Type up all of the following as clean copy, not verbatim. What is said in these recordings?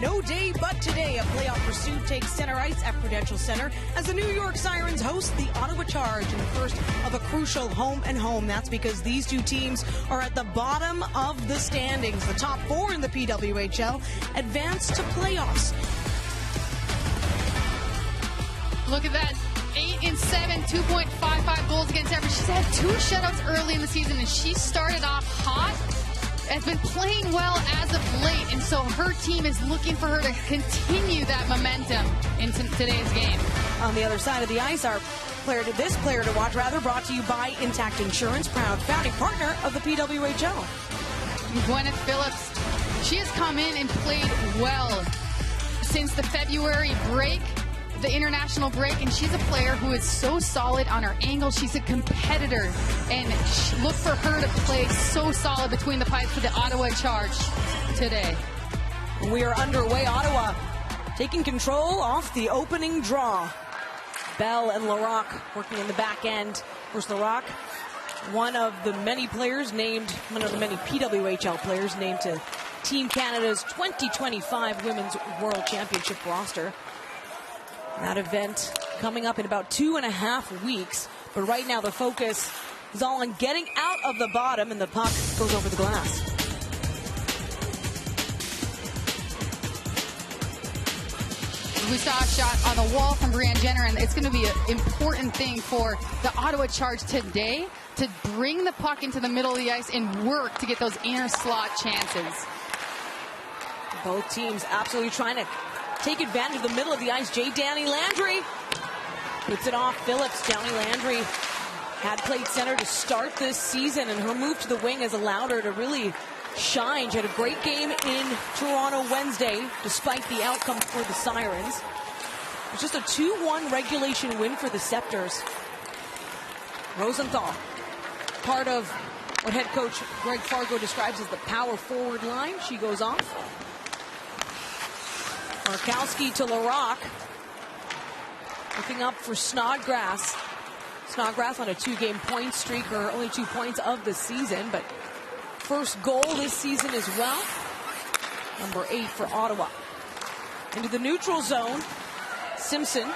No day but today, a playoff pursuit takes center ice at Prudential Center as the New York Sirens host the Ottawa Charge in the first of a crucial home-and-home. That's because these two teams are at the bottom of the standings. The top four in the PWHL advance to playoffs. Look at that. 8-7, 2.55 goals against average. She's had 2 shutouts early in the season, and she started off hot. Has been playing well as of late, and so her team is looking for her to continue that momentum into today's game. On the other side of the ice, this player to watch, brought to you by Intact Insurance, proud founding partner of the PWHL. Gwyneth Phillips, she has come in and played well since the February break, the international break, and she's a player who is so solid on her angle. She's a competitor, and look for her to play so solid between the pipes for the Ottawa Charge today. We are underway. Ottawa taking control off the opening draw. Bell and Larocque working in the back end. Of course, Larocque, one of the many PWHL players named to Team Canada's 2025 Women's World Championship roster. That event coming up in about 2.5 weeks. But right now the focus is all on getting out of the bottom, and the puck goes over the glass. We saw a shot on the wall from Brianne Jenner, and it's going to be an important thing for the Ottawa Charge today to bring the puck into the middle of the ice and work to get those inner slot chances. Both teams absolutely trying to take advantage of the middle of the ice. Danny Landry puts it off Phillips. Danny Landry had played center to start this season, and her move to the wing has allowed her to really shine. She had a great game in Toronto Wednesday, despite the outcome for the Sirens. It's just a 2-1 regulation win for the Scepters. Rosenthal, part of what head coach Greg Fargo describes as the power forward line. She goes off. Markowski to Larocque. Looking up for Snodgrass. Snodgrass on a 2-game point streak, her only 2 points of the season, but first goal this season as well. Number 8 for Ottawa. Into the neutral zone. Simpson,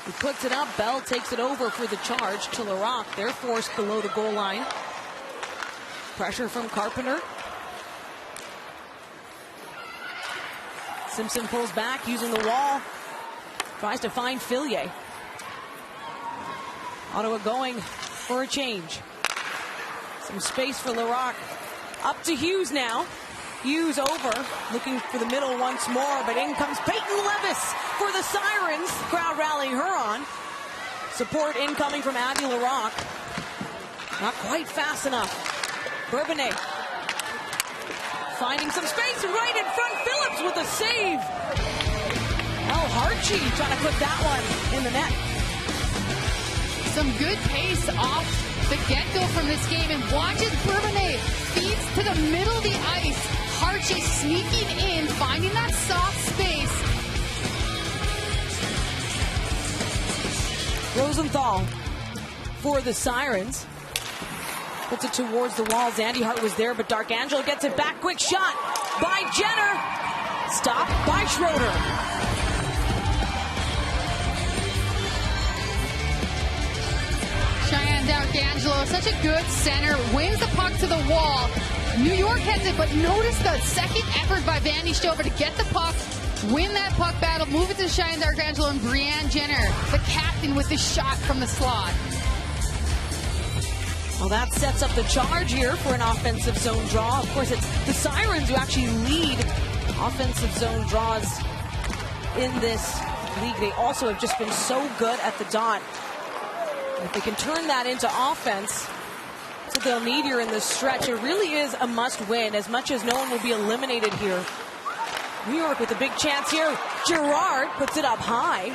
who puts it up. Bell takes it over for the Charge to Larocque. They're forced below the goal line. Pressure from Carpenter. Simpson pulls back using the wall. Tries to find Fillier. Ottawa going for a change. Some space for Larocque. Up to Hughes now. Hughes over, looking for the middle once more, but in comes Peyton Levis for the Sirens. Crowd rallying her on. Support incoming from Abby Larocque. Not quite fast enough. Bourbonnais finding some space right in front. Phillips with a save. Harchie trying to put that one in the net. Some good pace off the get-go from this game, and watch it. Bourbonnais feeds to the middle of the ice. Harchie sneaking in, finding that soft space. Rosenthal for the Sirens. Puts it towards the wall. Zandy Hart was there, but Darkangelo gets it back. Quick shot by Jenner. Stopped by Schroeder. Cheyenne Darkangelo, such a good center, wins the puck to the wall. New York has it, but notice the second effort by Vandy Stover to get the puck, win that puck battle, move it to Cheyenne Darkangelo, and Brianne Jenner, the captain, with the shot from the slot. Well, that sets up the Charge here for an offensive zone draw. Of course, it's the Sirens who actually lead offensive zone draws in this league. They also have just been so good at the dot. If they can turn that into offense, that's what they'll need here in this stretch. It really is a must-win, as much as no one will be eliminated here. New York with a big chance here. Girard puts it up high.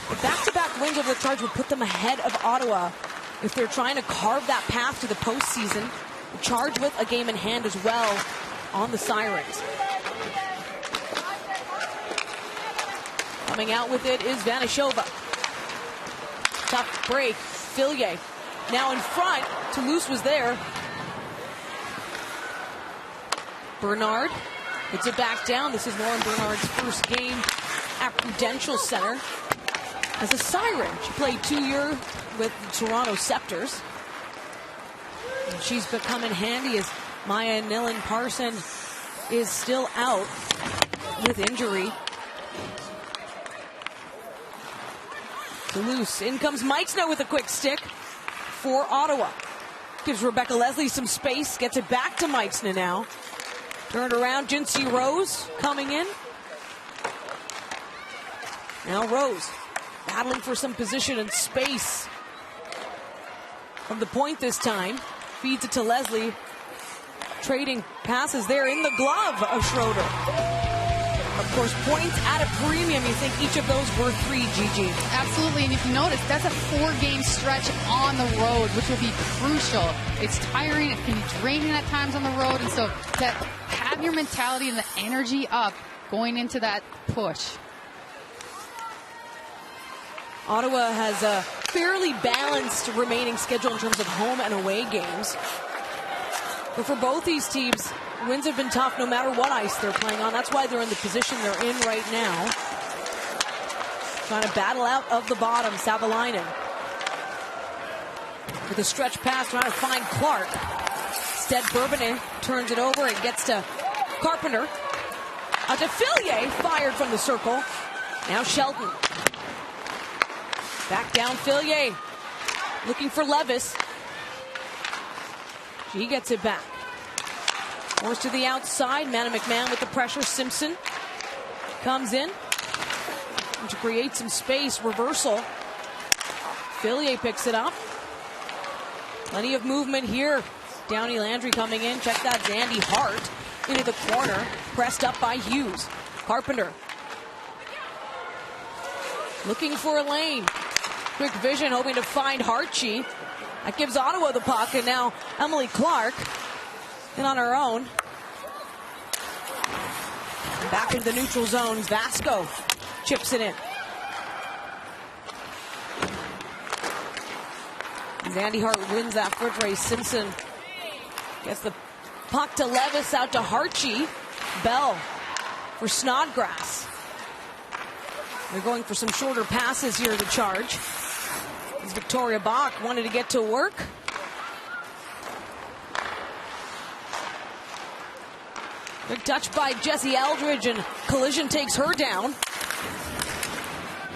The back-to-back wins over the Charge would put them ahead of Ottawa if they're trying to carve that path to the postseason. The Charge with a game in hand as well on the Sirens. Coming out with it is Vanishova. Tough break. Fillier now in front. Toulouse was there. Bernard puts it back down. This is Lauren Bernard's first game at Prudential Center as a Siren. She played 2 years with the Toronto Scepters. And she's become in handy as Maya Nillen-Parson is still out with injury. Loose. In comes Meixner with a quick stick for Ottawa. Gives Rebecca Leslie some space. Gets it back to Meixner now. Turned around. Jinsey Rose coming in. Now Rose battling for some position and space. From the point this time. Feeds it to Leslie. Trading passes there in the glove of Schroeder. Of course, points at a premium. You think each of those were 3, Gigi? Absolutely, and if you notice, that's a 4-game stretch on the road, which will be crucial. It's tiring, it can be draining at times on the road, and so to have your mentality and the energy up going into that push. Ottawa has a fairly balanced remaining schedule in terms of home and away games. But for both these teams, wins have been tough no matter what ice they're playing on. That's why they're in the position they're in right now. Trying to battle out of the bottom. Savalainen with a stretch pass, trying to find Clark. Instead, Bourbonnais turns it over and gets to Carpenter. Out to Fillier, fired from the circle. Now Shelton. Back down Fillier. Looking for Levis. She gets it back. Forced to the outside. Manna McMahon with the pressure. Simpson comes in to create some space. Reversal. Fillier picks it up. Plenty of movement here. Downey Landry coming in. Check that. Zandy Hart into the corner. Pressed up by Hughes. Carpenter. Looking for a lane. Quick vision, hoping to find Hartshee. That gives Ottawa the puck, and now Emily Clark in on her own. And back into the neutral zone. Vasco chips it in. And Zandy Hart wins that foot race. Simpson gets the puck to Levis, out to Hartshee. Bell for Snodgrass. They're going for some shorter passes here to Charge. As Victoria Bach wanted to get to work. Good touch by Jessie Eldridge, and collision takes her down.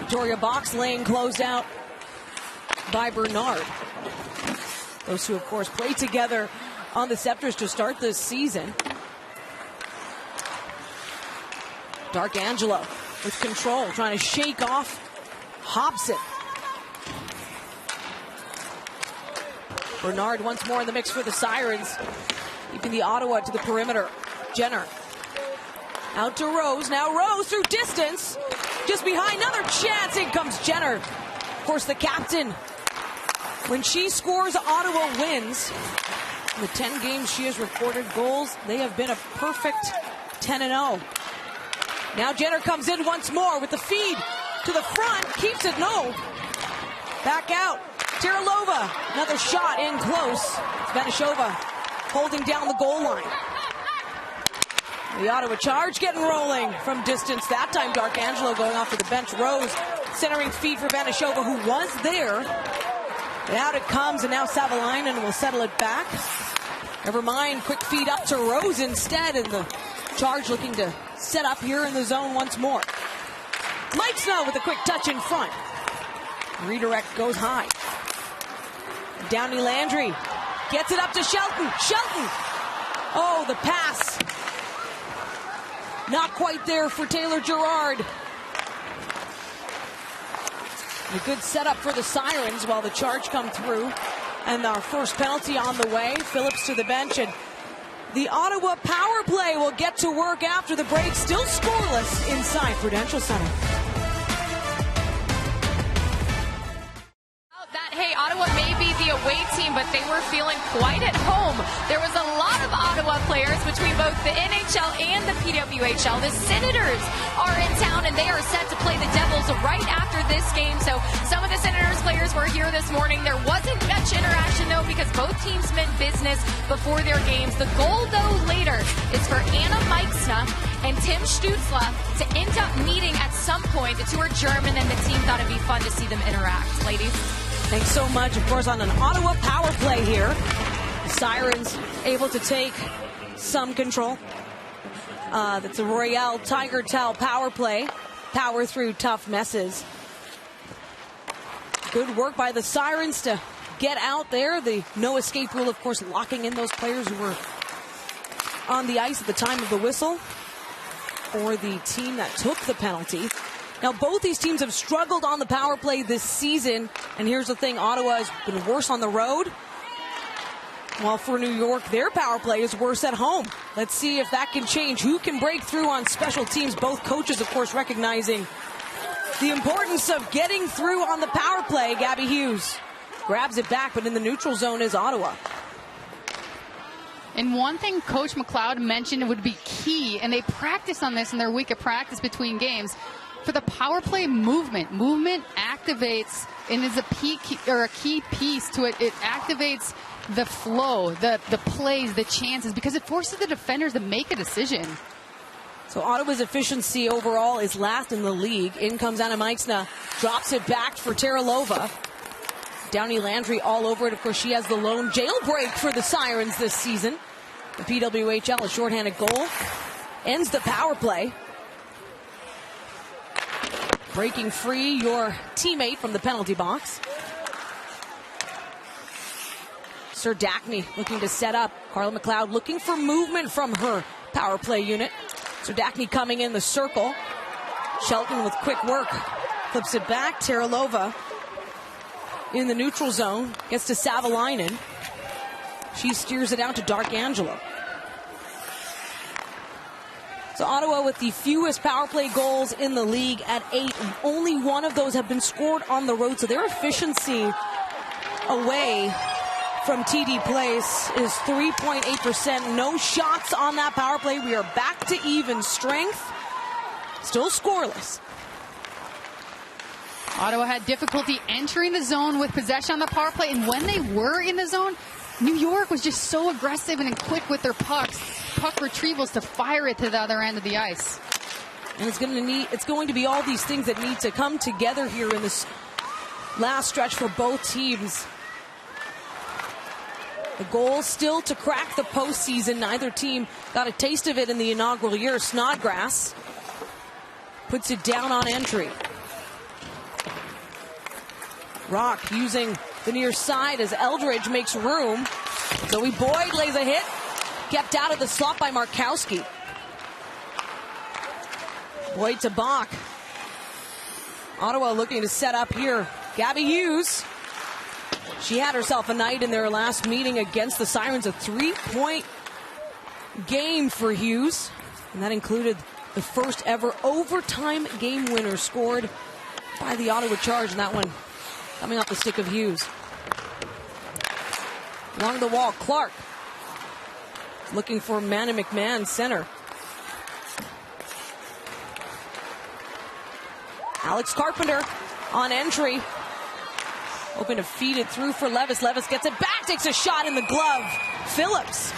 Victoria Bach's lane closed out by Bernard. Those two, of course, played together on the Scepters to start this season. D'Arcangelo with control, trying to shake off Hobson. Bernard once more in the mix for the Sirens, keeping the Ottawa to the perimeter. Jenner out to Rose. Now Rose through distance, just behind. Another chance. In comes Jenner. Of course, the captain. When she scores, Ottawa wins. In the 10 games she has recorded goals, they have been a perfect 10-0. Now Jenner comes in once more with the feed to the front. Keeps it. No. Back out. Teralova, another shot in close. Vanashova holding down the goal line. The Ottawa Charge getting rolling from distance. That time D'Arcangelo going off to the bench. Rose centering feed for Vanashova, who was there. And out it comes, and now Savalainen will settle it back. Never mind, quick feed up to Rose instead, and the Charge looking to set up here in the zone once more. Mike Snow with a quick touch in front. Redirect goes high. Downey Landry gets it up to Shelton. Shelton! Oh, the pass. Not quite there for Taylor Gerard. A good setup for the Sirens while the Charge come through. And our first penalty on the way. Phillips to the bench, and the Ottawa power play will get to work after the break. Still scoreless inside Prudential Center. Hey, Ottawa may be the away team, but they were feeling quite at home. There was a lot of Ottawa players between both the NHL and the PWHL. The Senators are in town, and they are set to play the Devils right after this game. So some of the Senators players were here this morning. There wasn't much interaction, though, because both teams meant business before their games. The goal, though, later is for Anna Meixna and Tim Stützle to end up meeting at some point. The two are German, and the team thought it'd be fun to see them interact. Ladies. Thanks so much. Of course, on an Ottawa power play here, the Sirens able to take some control. That's a Royale Tiger Tail power play. Power through tough messes. Good work by the Sirens to get out there. The no escape rule, of course, locking in those players who were on the ice at the time of the whistle for the team that took the penalty. Now, both these teams have struggled on the power play this season. And here's the thing, Ottawa has been worse on the road. While for New York, their power play is worse at home. Let's see if that can change. Who can break through on special teams? Both coaches, of course, recognizing the importance of getting through on the power play. Gabby Hughes grabs it back, but in the neutral zone is Ottawa. And one thing Coach McLeod mentioned would be key, and they practice on this in their week of practice between games, for the power play movement. Movement activates and is a key piece to it. It activates the flow, the plays, the chances, because it forces the defenders to make a decision. So Ottawa's efficiency overall is last in the league. In comes Anna Meixna, drops it back for Teralova. Downey Landry all over it. Of course, she has the lone jailbreak for the Sirens this season. The PWHL, a shorthanded goal, ends the power play. Breaking free your teammate from the penalty box. Sir Dackney looking to set up. Carla McLeod looking for movement from her power play unit. Sir Dackney coming in the circle. Shelton with quick work. Flips it back. Teralova in the neutral zone. Gets to Savalainen. She steers it out to D'Arcangelo. So Ottawa with the fewest power play goals in the league at 8. Only one of those have been scored on the road. So their efficiency away from TD Place is 3.8%. No shots on that power play. We are back to even strength. Still scoreless. Ottawa had difficulty entering the zone with possession on the power play, and when they were in the zone, New York was just so aggressive and quick with their puck retrievals to fire it to the other end of the ice. And it's going to be all these things that need to come together here in this last stretch for both teams. The goal still to crack the postseason. Neither team got a taste of it in the inaugural year. Snodgrass puts it down on entry. Rock using the near side as Eldridge makes room. Zoe Boyd lays a hit. Kept out of the slot by Markowski. Boyd to Bach. Ottawa looking to set up here. Gabby Hughes. She had herself a night in their last meeting against the Sirens. A 3-point game for Hughes. And that included the first ever overtime game winner scored by the Ottawa Charge. And that one coming off the stick of Hughes. Along the wall, Clark looking for Manny McMahon, center. Alex Carpenter on entry. Hoping to feed it through for Levis. Levis gets it back, takes a shot in the glove. Phillips.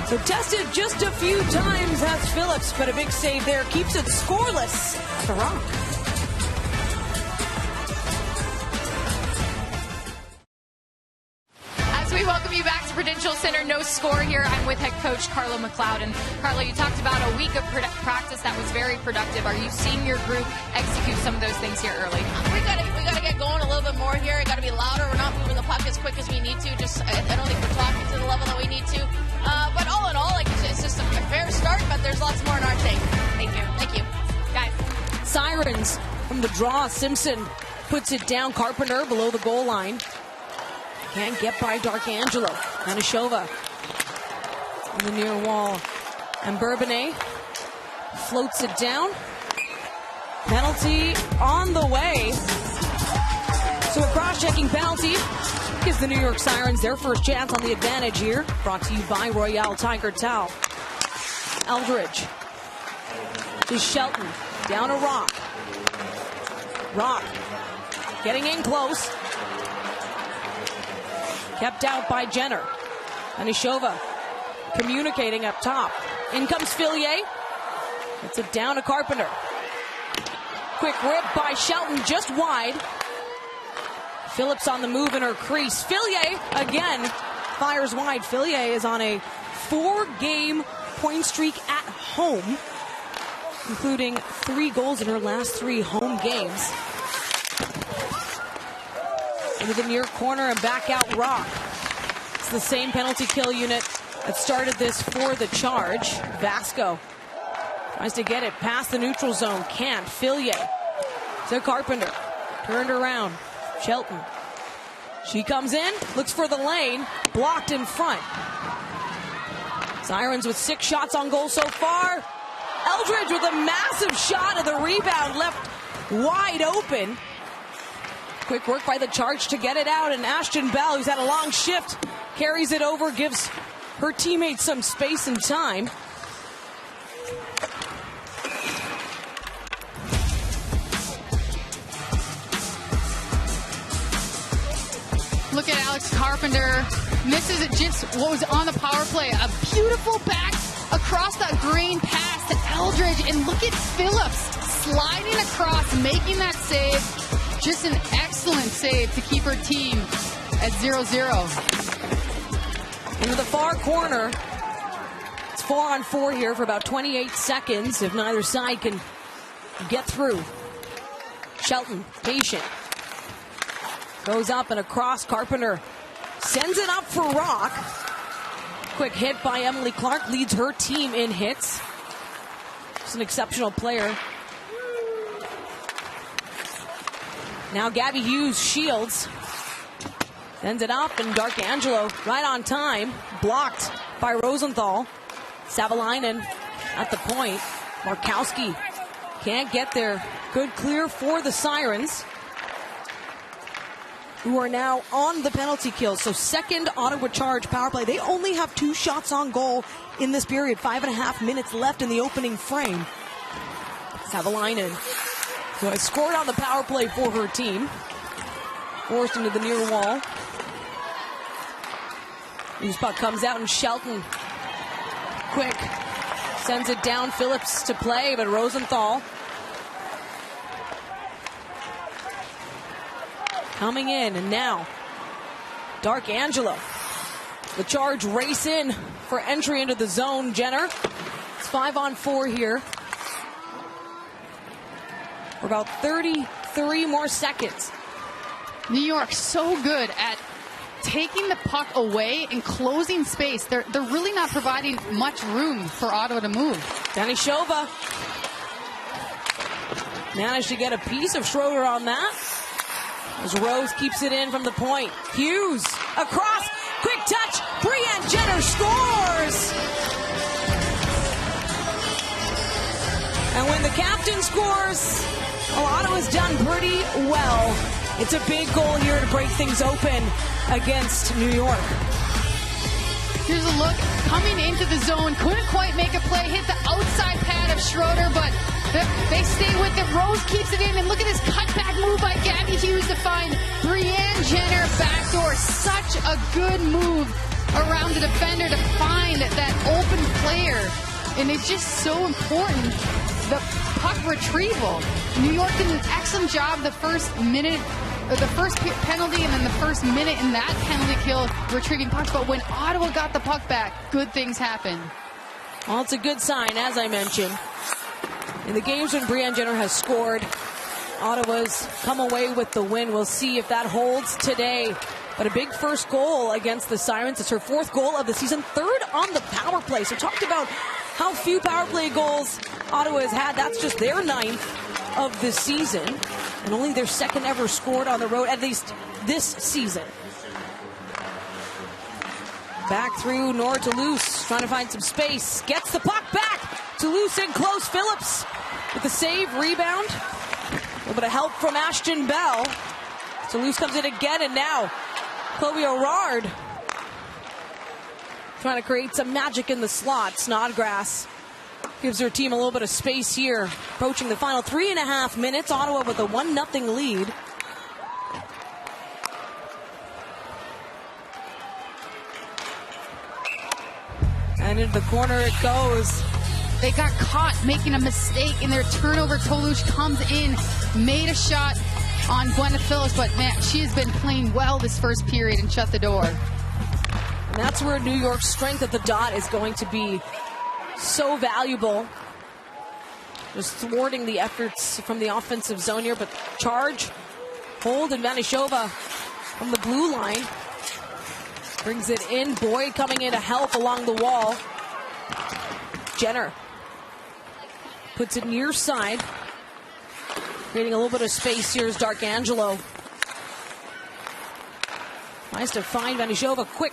So tested just a few times, that's Phillips, but a big save there. Keeps it scoreless at the Rock. We welcome you back to Prudential Center. No score here. I'm with head coach Carla McLeod. And Carla, you talked about a week of practice that was very productive. Are you seeing your group execute some of those things here early? We gotta get going a little bit more here. It gotta be louder. We're not moving the puck as quick as we need to. I don't think we're talking to the level that we need to. But all in all, it's just a fair start. But there's lots more in our tank. Thank you. Thank you, guys. Sirens from the draw. Simpson puts it down. Carpenter below the goal line. Can't get by D'Arcangelo. Anishova on the near wall. And Bourbonnais floats it down. Penalty on the way. So a cross-checking penalty gives the New York Sirens their first chance on the advantage here. Brought to you by Royale Tiger Towel. Eldridge to Shelton. Down to Rock. Rock getting in close. Kept out by Jenner. Anishova communicating up top. In comes Fillier. It's it down to Carpenter. Quick rip by Shelton, just wide. Phillips on the move in her crease. Fillier again fires wide. Fillier is on a 4-game point streak at home, including 3 goals in her last 3 home games. Into the near corner and back out Rock. It's the same penalty kill unit that started this for the Charge. Vasco tries to get it past the neutral zone. Can't. Fillier to Carpenter. Turned around. Shelton. She comes in, looks for the lane, blocked in front. Sirens with 6 shots on goal so far. Eldridge with a massive shot of the rebound, left wide open. Quick work by the Charge to get it out, and Ashton Bell, who's had a long shift, carries it over, gives her teammates some space and time. Look at Alex Carpenter. Misses it just what was on the power play. A beautiful back across that green pass to Eldridge. And look at Phillips sliding across, making that save. Just an excellent save to keep her team at 0-0. Into the far corner. It's 4-on-4 here for about 28 seconds if neither side can get through. Shelton, patient. Goes up and across. Carpenter sends it up for Rock. Quick hit by Emily Clark leads her team in hits. She's an exceptional player. Now Gabby Hughes shields. Sends it up, and D'Arcangelo right on time. Blocked by Rosenthal. Savalainen at the point. Markowski can't get there. Good clear for the Sirens, who are now on the penalty kill. So second Ottawa Charge power play. They only have 2 shots on goal in this period. 5.5 minutes left in the opening frame. Savalainen, who has scored on the power play for her team. Forced into the near wall. Loose puck comes out, and Shelton quick sends it down. Phillips to play, but Rosenthal coming in, and now D'Arcangelo. The Charge race in for entry into the zone. Jenner. It's 5-on-4 here for about 33 more seconds. New York so good at taking the puck away and closing space. They're really not providing much room for Ottawa to move. Danishova managed to get a piece of Schroeder on that, as Rose keeps it in from the point. Hughes across, quick touch, Brianne Jenner scores! And when the captain scores, well, Ottawa's done pretty well. It's a big goal here to break things open against New York. Here's a look, coming into the zone, couldn't quite make a play, hit the outside pad of Schroeder, but they stay with it. Rose keeps it in, and look at this cutback move by Gabby Hughes to find Brianne Jenner backdoor. Such a good move around the defender to find that open player, and it's just so important. The puck retrieval. New York did an excellent job the first minute, the first penalty, and then the first minute in that penalty kill retrieving pucks. But when Ottawa got the puck back, good things happened. Well, it's a good sign, as I mentioned. In the games when Brianne Jenner has scored, Ottawa's come away with the win. We'll see if that holds today. But a big first goal against the Sirens. It's her 4th goal of the season, 3rd on the power play. So talked about how few power play goals Ottawa has had. That's just their 9th of the season, and only their 2nd ever scored on the road, at least this season. Back through Nora Toulouse, trying to find some space. Gets the puck back. Toulouse in close. Phillips with the save, rebound. A little bit of help from Ashton Bell. Toulouse comes in again, and now Chloe O'Rard trying to create some magic in the slot. Snodgrass gives her team a little bit of space here. Approaching the final 3.5 minutes. Ottawa with a 1-0 lead. And into the corner it goes. They got caught making a mistake in their turnover. Tolush comes in, made a shot on Gwyneth Phillips, but man, she has been playing well this first period and shut the door. And that's where New York's strength at the dot is going to be so valuable. Just thwarting the efforts from the offensive zone here, but charge, hold, and Vanishova from the blue line. Brings it in. Boyd coming in to help along the wall. Jenner puts it near side. Creating a little bit of space here is Darkangelo. Tries to find Vanishova. Quick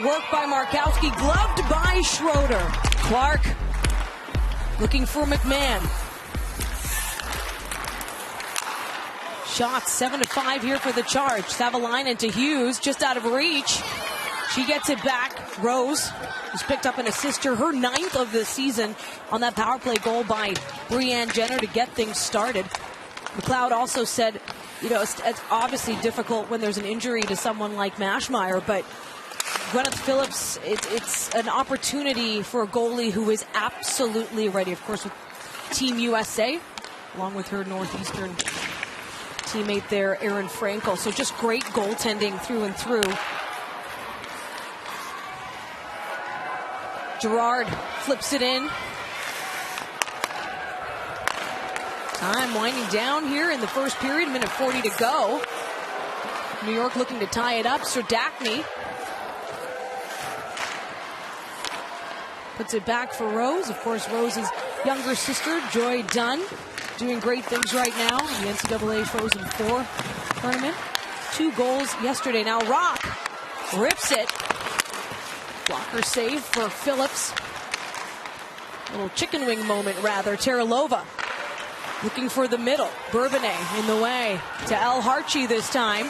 work by Markowski. Gloved by Schroeder. Clark looking for McMahon. Shots 7-5 here for the Charge. Savalainen to Hughes, just out of reach. She gets it back. Rose has picked up an assist, her 9th of the season on that power play goal by Breanne Jenner to get things started. McLeod also said, you know, it's obviously difficult when there's an injury to someone like Mashmeyer, but Gwyneth Phillips, it's an opportunity for a goalie who is absolutely ready. Of course, with Team USA, along with her Northeastern teammate there, Erin Frankel. So just great goaltending through and through. Gerard flips it in. Time winding down here in the first period, minute 40 to go. New York looking to tie it up. Serdachny puts it back for Rose. Of course, Rose's younger sister, Joy Dunn, doing great things right now in the NCAA Frozen Four tournament. 2 goals yesterday. Now Rock rips it. Blocker save for Phillips. Little chicken wing moment, rather. Teralova looking for the middle. Bourbonnais in the way to El Harchi this time.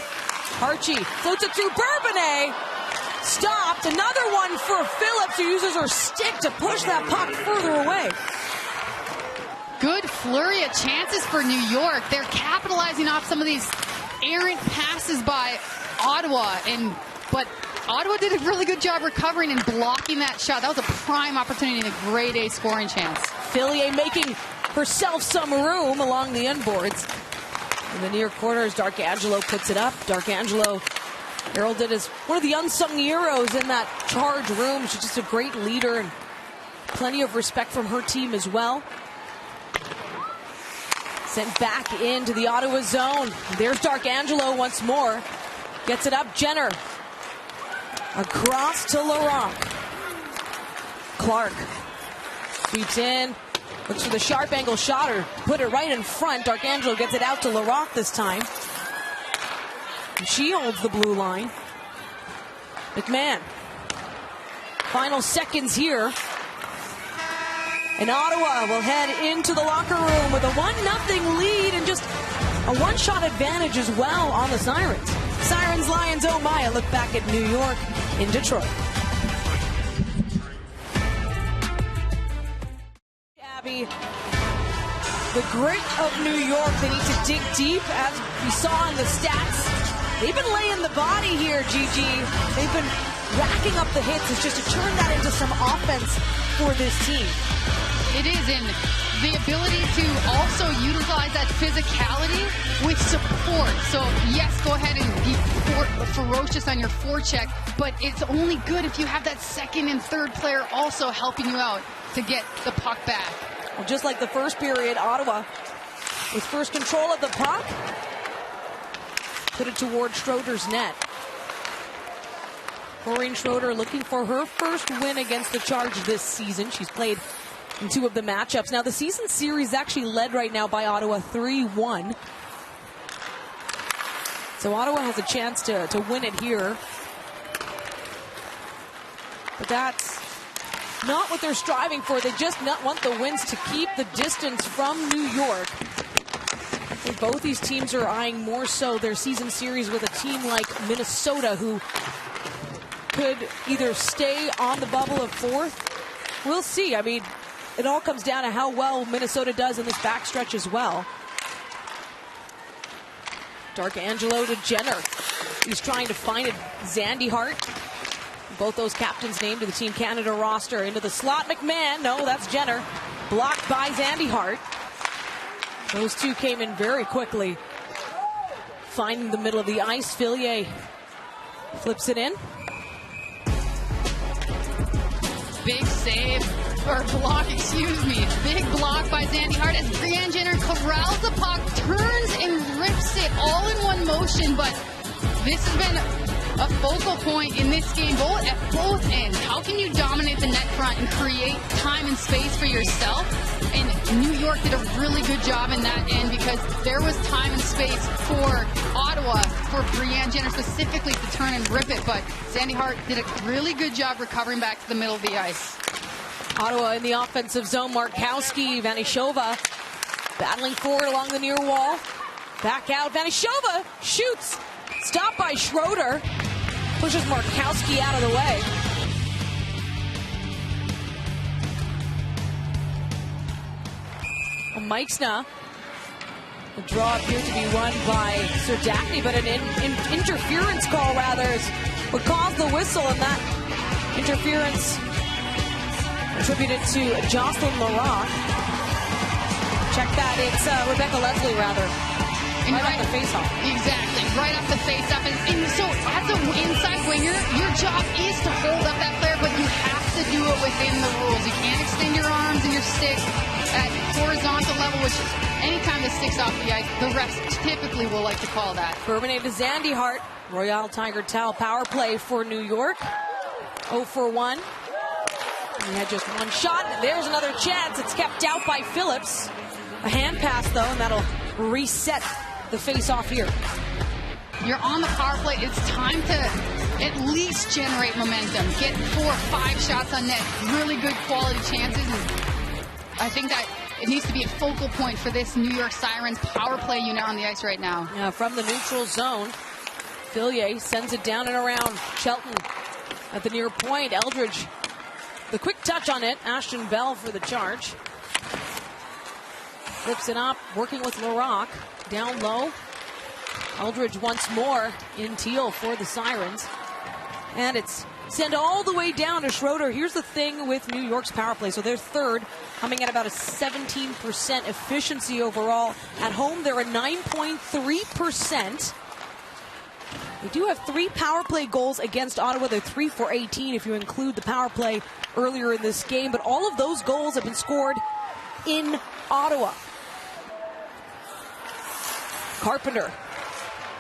Harchi floats it through. Bourbonnais stopped. Another one for Phillips, who uses her stick to push that puck further away. Good flurry of chances for New York. They're capitalizing off some of these errant passes by Ottawa, but Ottawa did a really good job recovering and blocking that shot. That was a prime opportunity and a grade A scoring chance. Fillier making herself some room along the inboards. In the near corners, Darkangelo puts it up. Darkangelo heralded as one of the unsung heroes in that Charge room. She's just a great leader and plenty of respect from her team as well. Sent back into the Ottawa zone. There's Darkangelo once more. Gets it up. Jenner across to Laurent. Clark sweeps in. Looks for the sharp angle shot, or put it right in front. Darkangelo gets it out to Laurent this time. And she holds the blue line. McMahon. Final seconds here. And Ottawa will head into the locker room with a 1-0 lead and just a one-shot advantage as well on the Sirens. Sirens, Lions, oh my, a look back at New York in Detroit. Abby, the grit of New York, they need to dig deep, as we saw in the stats. They've been laying the body here, Gigi. They've been racking up the hits. It's just to turn that into some offense for this team. It is, and the ability to also utilize that physicality with support. So yes, go ahead and be ferocious on your forecheck, but it's only good if you have that second and third player also helping you out to get the puck back. Well, just like the first period, Ottawa with first control of the puck. Put it toward Schroeder's net. Maureen Schroeder looking for her first win against the Charge this season. She's played in 2 of the matchups. Now, the season series actually led right now by Ottawa 3-1. So Ottawa has a chance to win it here. But that's not what they're striving for. They just want the wins to keep the distance from New York. Both these teams are eyeing more so their season series with a team like Minnesota, who could either stay on the bubble of fourth. We'll see. I mean, it all comes down to how well Minnesota does in this backstretch as well. D'Arcangelo to Jenner. He's trying to find a Zandy Hart. Both those captains named to the Team Canada roster. Into the slot, McMahon. No, that's Jenner. Blocked by Zandy Hart. Those two came in very quickly. Finding the middle of the ice. Fillier flips it in. Big save, or block, excuse me. Big block by Zandy Hart as Brianne Jenner corrals the puck, turns and rips it all in one motion. But this has been a focal point in this game, at both ends. How can you dominate the net front and create time and space for yourself? And New York did a really good job in that end because there was time and space for Ottawa, for Brianne Jenner specifically to turn and rip it. But Zandy Hart did a really good job recovering back to the middle of the ice. Ottawa in the offensive zone. Markowski, Vanishova battling forward along the near wall. Back out. Vanishova shoots. Stopped by Schroeder. Pushes Markowski out of the way. Meixna. The draw appeared to be won by Serdachny, but an interference call rather would cause the whistle, and that interference attributed to Jocelyn Larocque. Check that, it's Rebecca Leslie rather. Right off the face-off. Exactly, right off the face-off. And so as an inside winger, your job is to hold up that player, but you have to do it within the rules. You can't extend your arms and your stick at horizontal level, which anytime the stick's off the ice, the refs typically will like to call that. Bourbonnais to Zandy Hart. Royale Tiger Towel power play for New York. 0 for 1. He had just one shot. There's another chance. It's kept out by Phillips. A hand pass, though, and that'll reset the face-off here. You're on the power play. It's time to at least generate momentum. Get 4 or 5 shots on net. Really good quality chances. And I think that it needs to be a focal point for this New York Sirens power play unit on the ice right now. Yeah, from the neutral zone, Fillier sends it down and around. Shelton at the near point. Eldridge, the quick touch on it. Ashton Bell for the charge. Flips it up, working with Larocque. Down low. Eldridge once more in teal for the Sirens. And it's sent all the way down to Schroeder. Here's the thing with New York's power play. So they're third, coming at about a 17% efficiency overall. At home, they're at 9.3%. They do have 3 power play goals against Ottawa. They're 3 for 18 if you include the power play earlier in this game. But all of those goals have been scored in Ottawa. Carpenter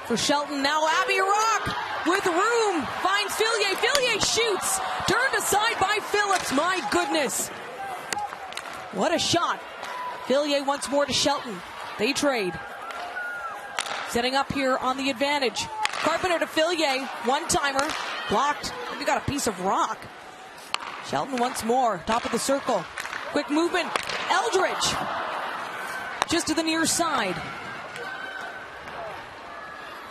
for Shelton. Now Abby Rock with room. Finds Fillier. Fillier shoots. Turned aside by Phillips. My goodness. What a shot. Fillier once more to Shelton. They trade. Setting up here on the advantage. Carpenter to Fillier. One-timer. Blocked. We got a piece of rock. Shelton once more. Top of the circle. Quick movement. Eldridge. Just to the near side.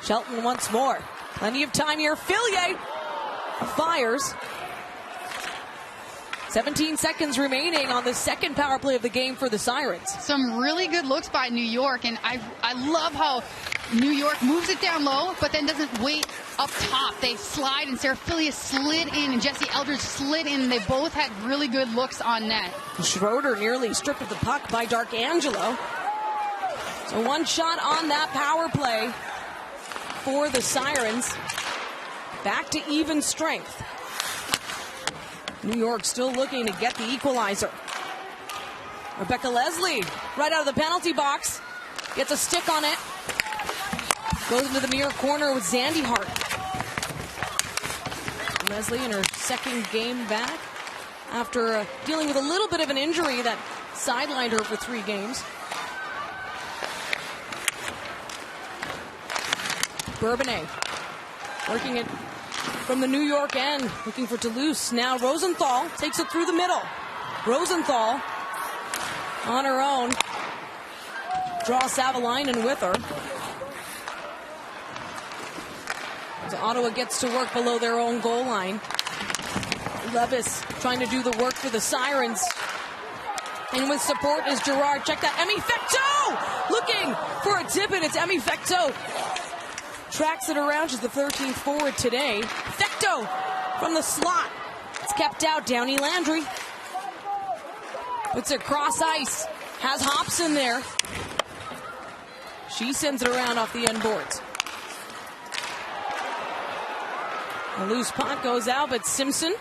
Shelton once more. Plenty of time here. Fillier fires. 17 seconds remaining on the second power play of the game for the Sirens. Some really good looks by New York, and I love how New York moves it down low, but then doesn't wait up top. They slide, and Sarah Fillier slid in, and Jesse Eldridge slid in. They both had really good looks on net. Schroeder nearly stripped of the puck by D'Arcangelo. So one shot on that power play for the Sirens. Back to even strength. New York still looking to get the equalizer. Rebecca Leslie right out of the penalty box. Gets a stick on it. Goes into the near corner with Zandy Hart. Leslie in her second game back after dealing with a little bit of an injury that sidelined her for 3 games. Bourbonnais working it from the New York end, looking for Toulouse. Now Rosenthal takes it through the middle. Rosenthal on her own draw Savalainen with her. So Ottawa gets to work below their own goal line. Levis trying to do the work for the Sirens. And with support is Girard. Check that. Emmy Fecteau looking for a tip, and it's Emmy Fecteau. Tracks it around. She's the 13th forward today. Fecteau from the slot. It's kept out. Downey Landry puts it cross ice. Has Hobson there. She sends it around off the end boards. A loose puck goes out, but Simpson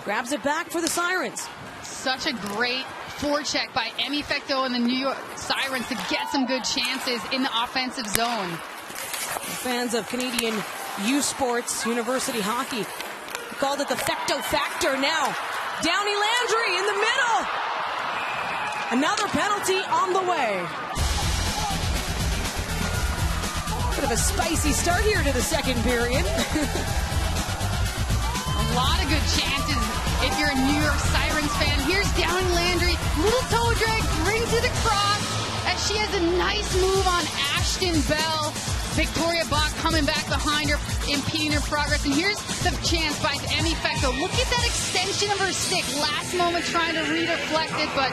grabs it back for the Sirens. Such a great forecheck by Emmy Fecteau and the New York Sirens to get some good chances in the offensive zone. Fans of Canadian U Sports University hockey called it the Fecteau factor. Now Downey Landry in the middle. Another penalty on the way. Bit of a spicy start here to the second period. A lot of good chances if you're a New York Sirens fan. Here's Downey Landry. Little toe drag, brings it across as she has a nice move on Ashton Bell. Victoria Bach coming back behind her, impeding her progress. And here's the chance by Emmy Fecteau. Look at that extension of her stick. Last moment trying to redeflect it, but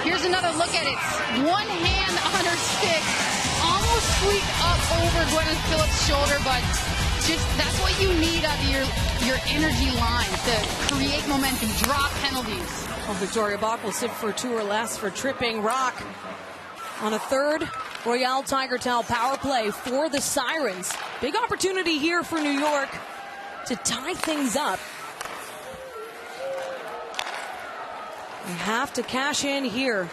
here's another look at it. One hand on her stick. Almost squeaked up over Gwyneth Phillips' shoulder, but just that's what you need out of your energy line to create momentum, draw penalties. Well, Victoria Bach will sit for 2 or less for tripping. Rock on a third Royale Tiger Tail power play for the Sirens. Big opportunity here for New York to tie things up. They have to cash in here.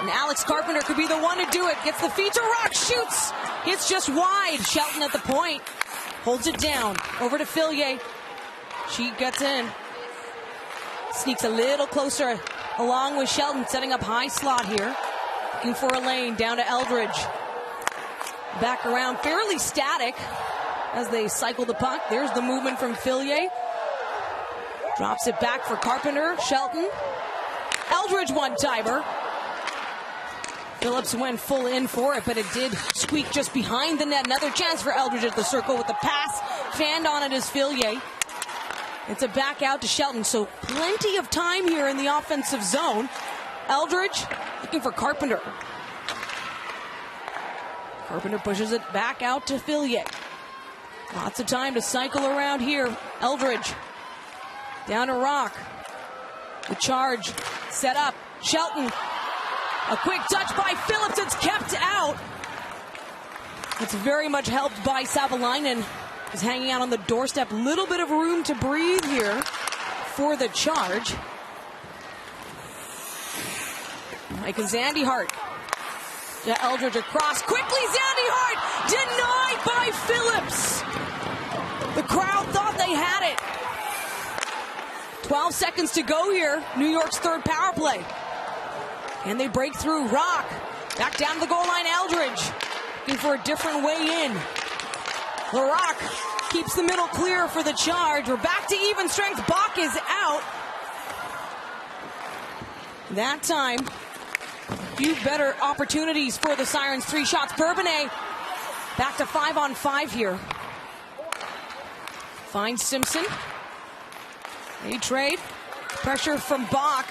And Alex Carpenter could be the one to do it. Gets the feet to Rock, shoots. It's just wide. Shelton at the point. Holds it down. Over to Fillier. She gets in. Sneaks a little closer along with Shelton, setting up high slot here. Looking for a lane down to Eldridge. Back around, fairly static as they cycle the puck. There's the movement from Fillier. Drops it back for Carpenter. Shelton. Eldridge one-timer. Phillips went full in for it, but it did squeak just behind the net. Another chance for Eldridge at the circle with the pass. Fanned on it is Fillier. It's a back out to Shelton, so plenty of time here in the offensive zone. Eldridge looking for Carpenter. Carpenter pushes it back out to Fillier. Lots of time to cycle around here. Eldridge down to Rock. The charge set up. Shelton. A quick touch by Phillips. It's kept out. It's very much helped by Savalainen. Is hanging out on the doorstep. Little bit of room to breathe here for the charge. Mike and Zandy Hart. To Eldridge across. Quickly, Zandy Hart denied by Phillips. The crowd thought they had it. 12 seconds to go here. New York's third power play. And they break through. Rock. Back down to the goal line. Eldridge. Looking for a different way in. The Rock keeps the middle clear for the charge. We're back to even strength. Bach is out. That time, a few better opportunities for the Sirens. 3 shots. Bourbonnais back to 5-on-5 here. Finds Simpson. They trade. Pressure from Bach.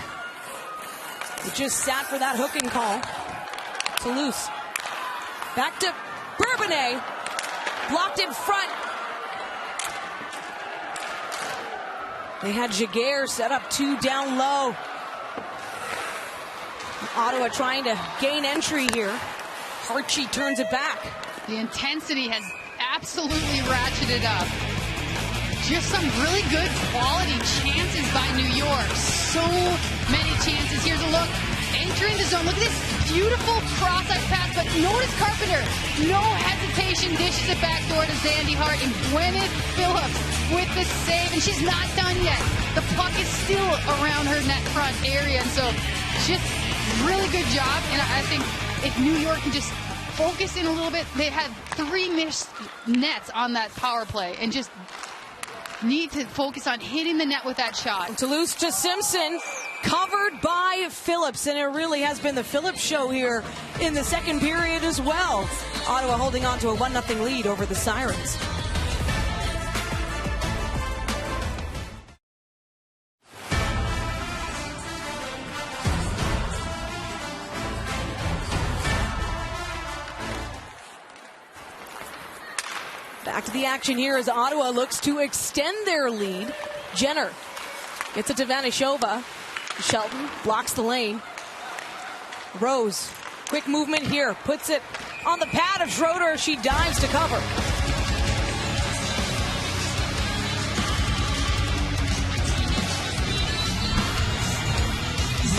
It just sat for that hooking call. Toulouse. Back to Bourbonnais. Blocked in front. They had Jaguar set up 2 down low. Ottawa trying to gain entry here. Hartshee turns it back. The intensity has absolutely ratcheted up. Just some really good quality chances by New York. So many chances. Here's a look. Entering the zone. Look at this beautiful cross-ice pass, but notice Carpenter. No hesitation. Dishes it back door to Zandy Hart, and Gwyneth Phillips with the save. And she's not done yet. The puck is still around her net front area. And so just really good job. And I think if New York can just focus in a little bit, they had 3 missed nets on that power play. And just need to focus on hitting the net with that shot. Toulouse to Simpson, covered by by Phillips, and it really has been the Phillips show here in the second period as well. Ottawa holding on to a 1-0 lead over the Sirens. Back to the action here as Ottawa looks to extend their lead. Jenner gets it to Vanishova. Shelton blocks the lane. Rose, quick movement here, puts it on the pad of Schroeder. She dives to cover.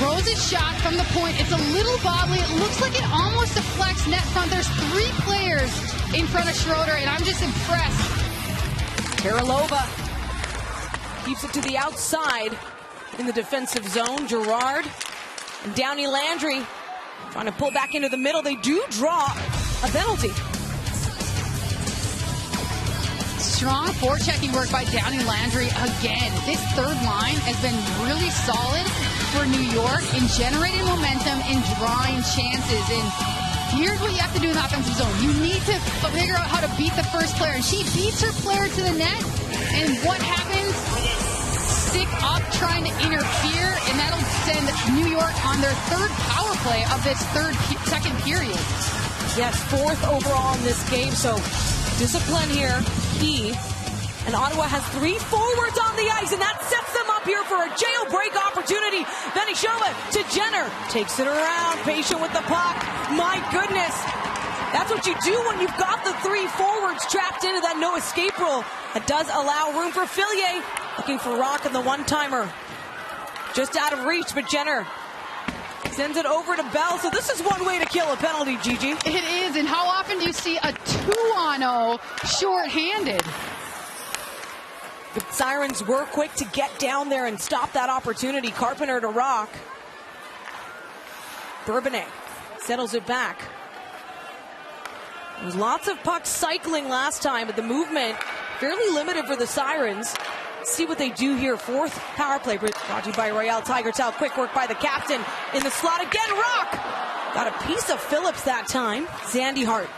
Rose's shot from the point, it's a little bobbly. It looks like it almost deflects net front. There's 3 players in front of Schroeder, and I'm just impressed. Karolova keeps it to the outside in the defensive zone. Gerard and Downey Landry trying to pull back into the middle. They do draw a penalty. Strong forechecking work by Downey Landry again. This third line has been really solid for New York in generating momentum and drawing chances. And here's what you have to do in the offensive zone. You need to figure out how to beat the first player. And she beats her player to the net. And what happens? Stick up trying to interfere, and that'll send New York on their third power play of this second period. Yes, 4th overall in this game, so discipline here, key. And Ottawa has 3 forwards on the ice, and that sets them up here for a jailbreak opportunity. Vanishova to Jenner, takes it around, patient with the puck. My goodness, that's what you do when you've got the 3 forwards trapped into that no escape rule. It does allow room for Fillier, looking for Rock and the one-timer. Just out of reach, but Jenner sends it over to Bell. So this is one way to kill a penalty, Gigi. It is, and how often do you see a 2-on-0 short-handed? The Sirens were quick to get down there and stop that opportunity. Carpenter to Rock. Bourbonnais settles it back. There was lots of pucks cycling last time, but the movement fairly limited for the Sirens. Let's see what they do here. 4th power play brought to you by Royale Tiger Tail. Quick work by the captain in the slot again. Rock got a piece of Phillips that time. Zandy Hart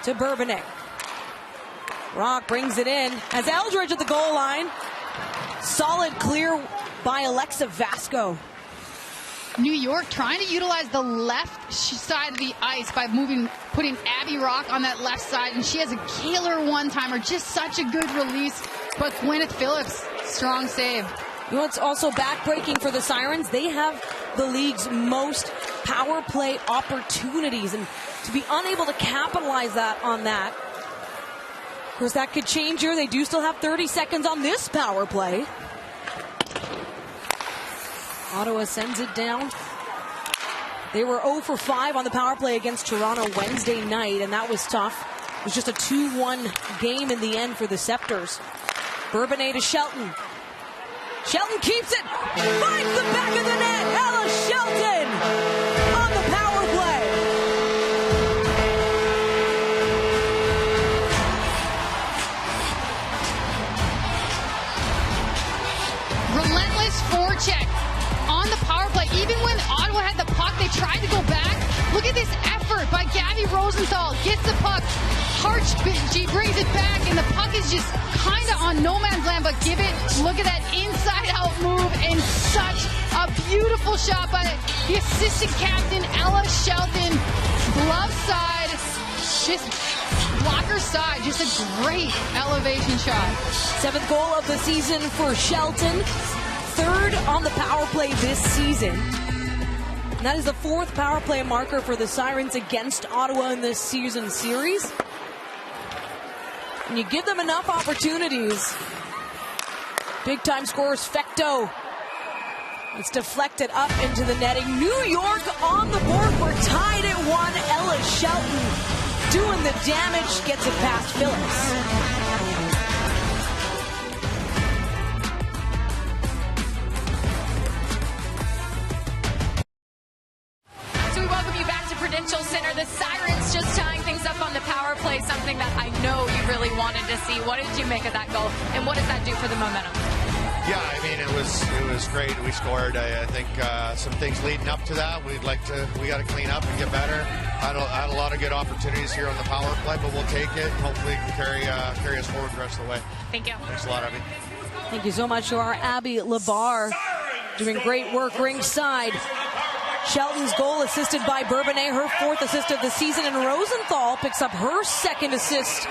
to Bourbonnais. Rock brings it in as Eldridge at the goal line. Solid clear by Alexa Vasco. New York trying to utilize the left side of the ice by putting Abby Rock on that left side, and she has a killer one-timer, just such a good release. But Gwyneth Phillips, strong save. You know, it's also back-breaking for the Sirens. They have the league's most power play opportunities, and to be unable to capitalize on that, of course, that could change here. They do still have 30 seconds on this power play. Ottawa sends it down. They were 0 for 5 on the power play against Toronto Wednesday night, and that was tough. It was just a 2-1 game in the end for the Scepters. Bourbonnais to Shelton. Shelton keeps it. Finds the back of the net. Ella Shelton on the power play. Relentless forecheck on the power play. Even when Ottawa had the puck, they tried to go back. Look at this effort by Gabby Rosenthal. Gets the puck. Hart, she brings it back, and the puck is just kind of on no man's land, but give it. Look at that inside-out move, and such a beautiful shot by the assistant captain, Ella Shelton. Glove side, just blocker side, just a great elevation shot. 7th goal of the season for Shelton. 3rd on the power play this season. And that is the 4th power play marker for the Sirens against Ottawa in this season series. And you give them enough opportunities. Big time scorers, Fecto. It's deflected up into the netting. New York on the board. We're tied at 1. Ella Shelton doing the damage, gets it past Phillips. Center. The Sirens just tying things up on the power play, something that I know you really wanted to see. What did you make of that goal, and what does that do for the momentum? Yeah, I mean, it was great. We scored. I think some things leading up to that. We got to clean up and get better. Had a lot of good opportunities here on the power play, but we'll take it. Hopefully, it can carry us forward the rest of the way. Thank you. Thanks a lot, Abby. Thank you so much to our Abby Labar, doing great work ringside. Shelton's goal assisted by Bourbonnais, her 4th assist of the season, and Rosenthal picks up her 2nd assist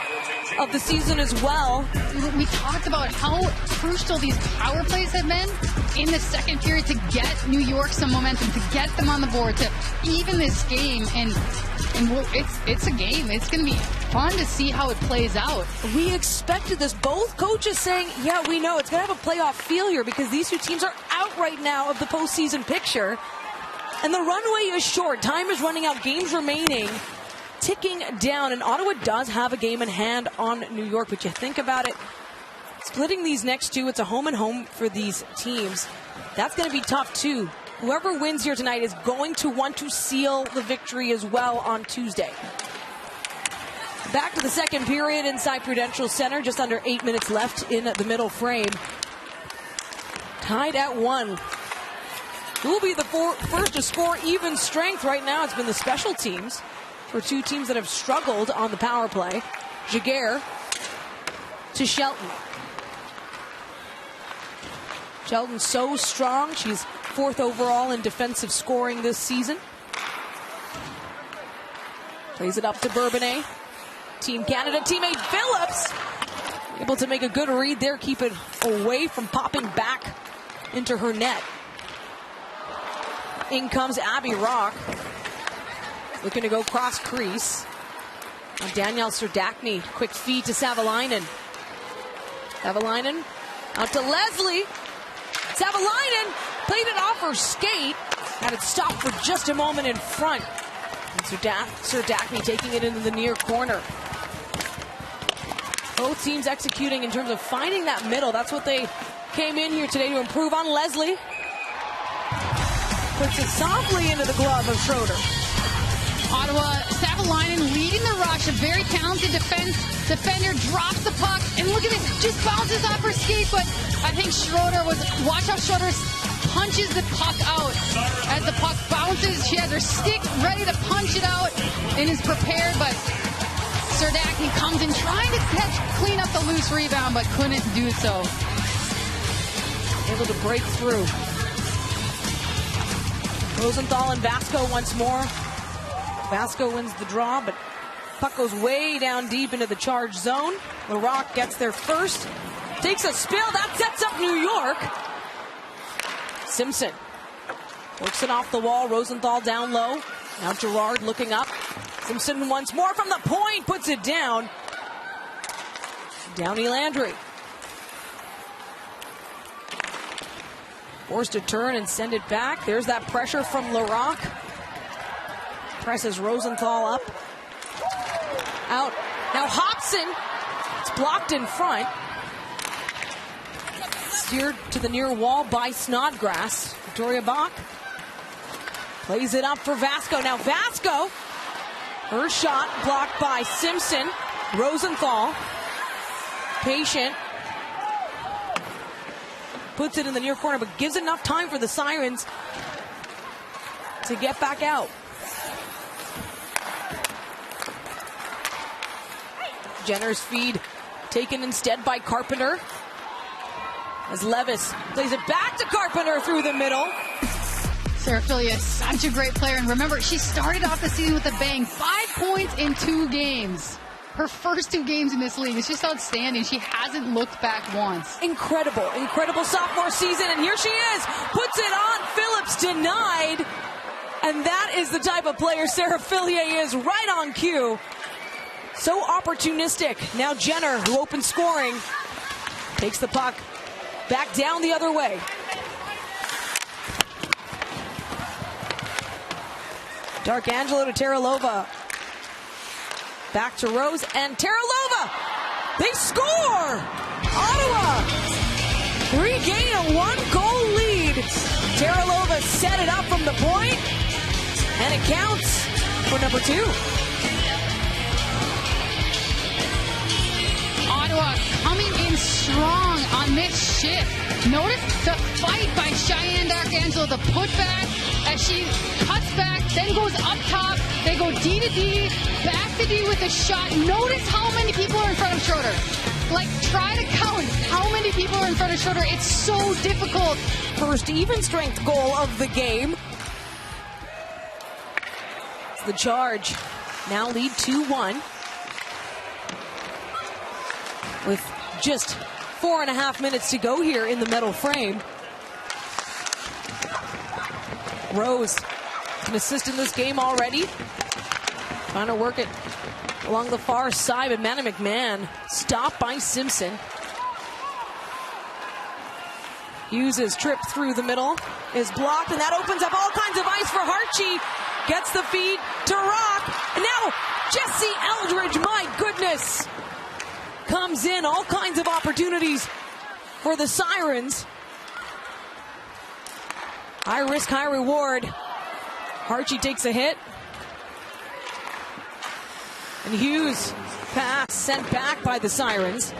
of the season as well. We talked about how crucial these power plays have been in the second period to get New York some momentum, to get them on the board, to even this game. And it's a game. It's going to be fun to see how it plays out. We expected this. Both coaches saying, yeah, we know it's going to have a playoff feel here because these two teams are out right now of the postseason picture. And the runway is short. Time is running out. Games remaining. Ticking down. And Ottawa does have a game in hand on New York. But you think about it, splitting these next two, it's a home and home for these teams. That's going to be tough, too. Whoever wins here tonight is going to want to seal the victory as well on Tuesday. Back to the second period inside Prudential Center. Just under 8 minutes left in the middle frame. Tied at 1. Who will be the first to score even strength right now? It's been the special teams for two teams that have struggled on the power play. Jaguar to Shelton. Shelton so strong. She's 4th overall in defensive scoring this season. Plays it up to Bourbonnais. Team Canada teammate Phillips able to make a good read there, keep it away from popping back into her net. In comes Abby Rock, looking to go cross crease. Danielle Serdachny, quick feed to Savalainen. Savalainen out to Leslie. Savalainen played it off her skate. Had it stopped for just a moment in front. And Serdachny taking it into the near corner. Both teams executing in terms of finding that middle. That's what they came in here today to improve on. Leslie puts it softly into the glove of Schroeder. Ottawa, Savalainen leading the rush. A very talented defender drops the puck. And look at this, just bounces off her skate. But I think watch how Schroeder punches the puck out. As the puck bounces, she has her stick ready to punch it out and is prepared. But Serdachny comes in trying to clean up the loose rebound, but couldn't do so. Able to break through. Rosenthal and Vasco once more. Vasco wins the draw, but puck goes way down deep into the charge zone. LaRock gets there first. Takes a spill. That sets up New York. Simpson works it off the wall. Rosenthal down low. Now Gerard looking up. Simpson once more from the point. Puts it down. Downey Landry. Forced to turn and send it back. There's that pressure from LaRock. Presses Rosenthal up. Out. Now Hobson. It's blocked in front. Steered to the near wall by Snodgrass. Victoria Bach plays it up for Vasco. Now Vasco. Her shot blocked by Simpson. Rosenthal. Patient. Puts it in the near corner, but gives enough time for the Sirens to get back out. Jenner's feed taken instead by Carpenter. As Levis plays it back to Carpenter through the middle. Sarah Filia is such a great player. And remember, she started off the season with a bang. 5 points in 2 games. Her first 2 games in this league. It's just outstanding. She hasn't looked back once. Incredible sophomore season. And here she is. Puts it on. Phillips denied. And that is the type of player Sarah Fillier is, right on cue. So opportunistic. Now Jenner, who opens scoring, takes the puck back down the other way. Darkangelo to Teralova. Back to Rose and Teralova. They score! Ottawa regain a 1-goal lead. Teralova set it up from the point, and it counts for number 2. Ottawa coming in strong on this shift. Notice the fight by Cheyenne D'Arcangelo, the putback as she cuts back, then goes up top. They go D to D, back to D with a shot. Notice how many people are in front of Schroeder. Like, try to count how many people are in front of Schroeder. It's so difficult. First even strength goal of the game. It's the Charge now lead 2-1 with just 4.5 minutes to go here in the metal frame. Rose, an assist in this game already. Trying to work it along the far side, but Manna McMahon stopped by Simpson. Hughes' trip through the middle is blocked, and that opens up all kinds of ice for Hartje. Gets the feed to Rock, and now Jesse Eldridge, my goodness, comes in. All kinds of opportunities for the Sirens. High risk, high reward. Hartje takes a hit. And Hughes pass sent back by the Sirens.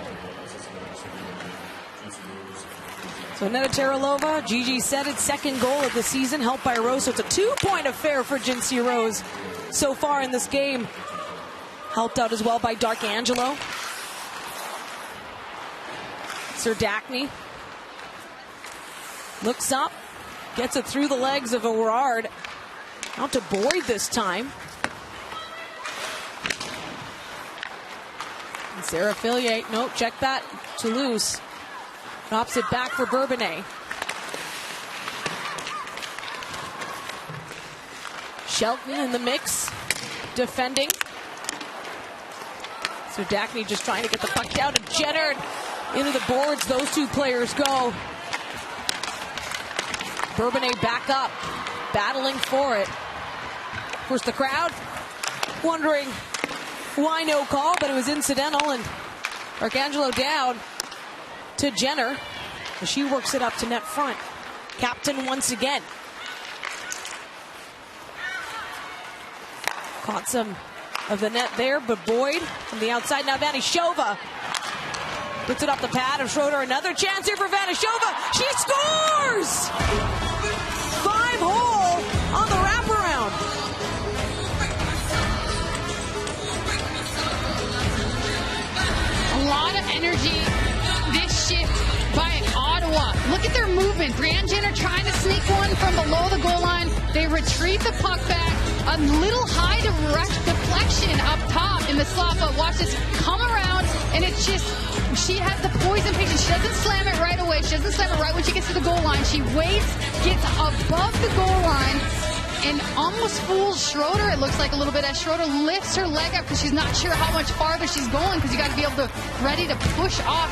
So Neda Teralova, Gigi said it, second goal of the season, helped by Rose. So it's a 2-point affair for Jinsey Rose so far in this game. Helped out as well by D'Arcangelo. Serdachny looks up, gets it through the legs of O'Rourke. Out to Boyd this time. And Sarah Fillier, no, check that, Toulouse. Drops it back for Bourbonnais. Shelton in the mix, defending. Serdachny just trying to get the puck down to Jenner. Into the boards, those two players go. Bourbonnais back up, battling for it. Of course, the crowd wondering why no call, but it was incidental, and D'Arcangelo down to Jenner. She works it up to net front. Captain once again. Caught some of the net there, but Boyd from the outside. Now Vanishova puts it off the pad of Schroeder. Another chance here for Vanishova. She scores! 5-hole on the wraparound. A lot of energy this shift by Ottawa. Look at their movement. Brianne Jenner trying to sneak one from below the goal line. They retrieve the puck back. A little high deflection up top in the slot, but watch this come around, and it's just, she has the poison patience. She doesn't slam it right away. She doesn't slam it right when she gets to the goal line. She waits, gets above the goal line, and almost fools Schroeder, it looks like a little bit, as Schroeder lifts her leg up because she's not sure how much farther she's going, because you got to be able to ready to push off.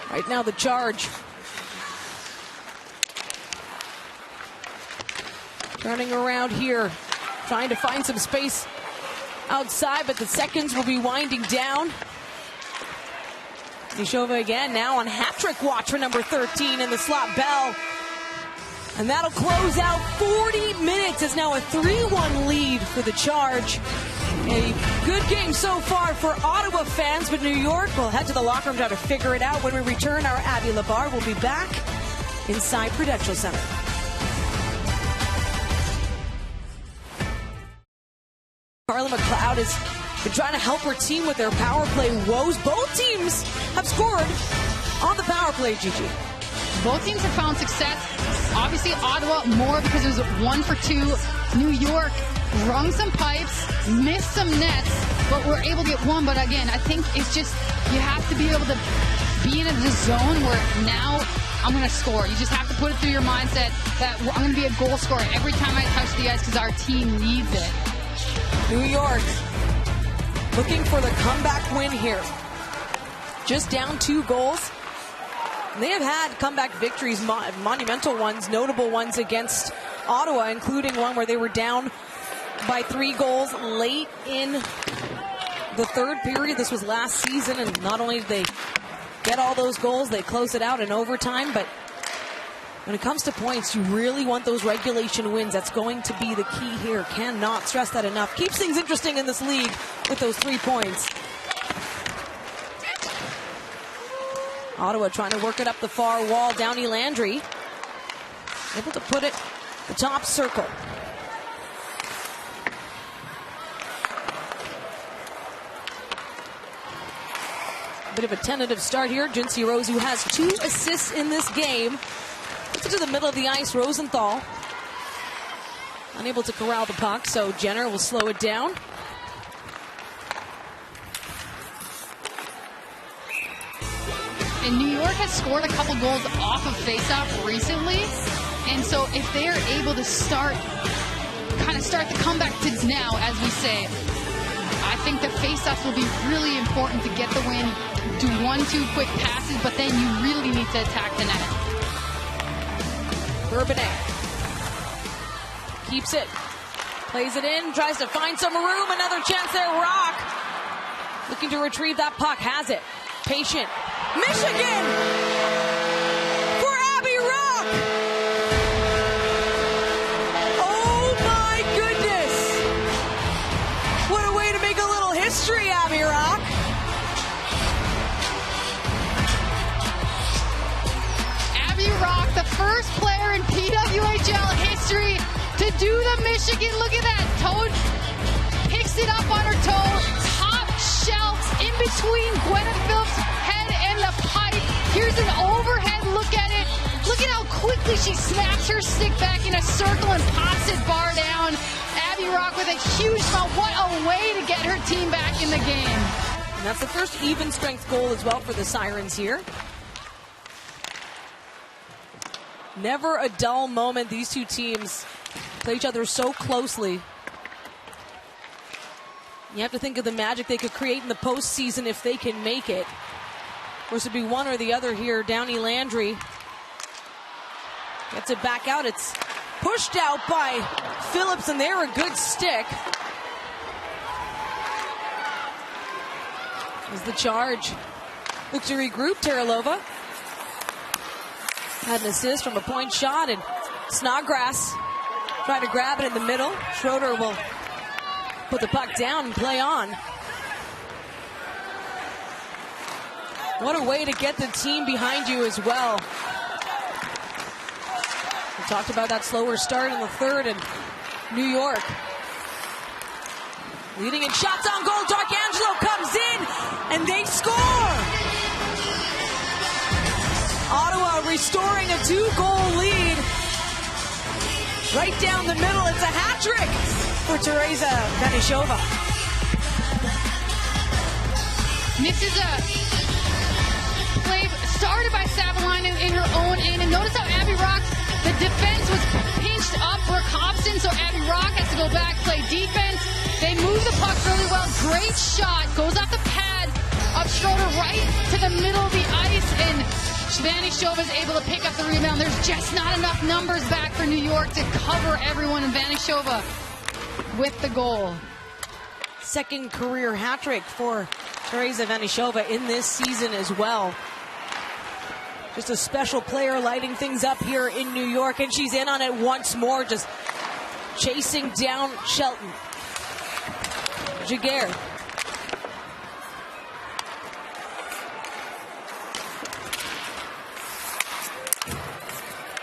Right now the Charge turning around here, trying to find some space outside, but the seconds will be winding down. Vanishova again now on hat-trick watch for number 13 in the slot, Bell. And that'll close out 40 minutes. It's now a 3-1 lead for the Charge. A good game so far for Ottawa fans, but New York will head to the locker room to try to figure it out. When we return, our Abby Labar will be back inside Prudential Center. Carla McLeod has been trying to help her team with their power play woes. Both teams have scored on the power play, Gigi. Both teams have found success. Obviously, Ottawa more because it was 1 for 2. New York rung some pipes, missed some nets, but we're able to get one. But again, I think it's just, you have to be able to be in the zone where now I'm going to score. You just have to put it through your mindset that I'm going to be a goal scorer every time I touch the ice because our team needs it. New York looking for the comeback win here. Just down 2 goals. And they have had comeback victories, monumental ones, notable ones against Ottawa, including one where they were down by 3 goals late in the third period. This was last season, and not only did they get all those goals, they closed it out in overtime, but When it comes to points, you really want those regulation wins. That's going to be the key here. Cannot stress that enough. Keeps things interesting in this league with those 3 points. Ottawa trying to work it up the far wall. Downey Landry able to put it the top circle. Bit of a tentative start here. Jinsey Rose, who has 2 assists in this game, puts it to the middle of the ice. Rosenthal unable to corral the puck, so Jenner will slow it down. And New York has scored a couple goals off of faceoff recently, and so if they are able to start the comeback to now, as we say, I think the faceoffs will be really important to get the win. Do 1-2 quick passes, but then you really need to attack the net. Bourbonnais keeps it, plays it in, tries to find some room. Another chance there. Rock looking to retrieve that puck, has it. Patient. Michigan for Abby Rock. Oh my goodness. What a way to make a little history, Abby Rock. Abby Rock, the first player in PWHL history to do the Michigan. Look at that. Toad picks it up on her toe. Top shelf in between Gwyneth Phillips' head and the pipe. Here's an overhead look at it. Look at how quickly she snaps her stick back in a circle and pops it bar down. Abby Rock with a huge smile. What a way to get her team back in the game. And that's the first even strength goal as well for the Sirens here. Never a dull moment. These two teams play each other so closely. You have to think of the magic they could create in the postseason if they can make it. Of course, it'd be one or the other here. Downey Landry gets it back out. It's pushed out by Phillips, and they're a good stick. Is the charge. Look to regroup. Teralova had an assist from a point shot, and Snodgrass trying to grab it in the middle. Schroeder will put the puck down and play on. What a way to get the team behind you as well. We talked about that slower start in the third, and New York leading in shots on goal. D'Arcangelo comes in, and they score! Ottawa restoring a 2-goal lead. Right down the middle, it's a hat trick for Teresa Vanishova. This is a play started by Savalainen in her own end. And notice how Abby Rock, the defense was pinched up for Hobson, so Abby Rock has to go back, play defense. They move the puck really well. Great shot. Goes off the pad of Schroeder right to the middle of the ice, and Vanishova is able to pick up the rebound. There's just not enough numbers back for New York to cover everyone, and Vanishova with the goal. Second career hat trick for Teresa Vanishova in this season as well. Just a special player lighting things up here in New York, and she's in on it once more, just chasing down Shelton. Jaguar.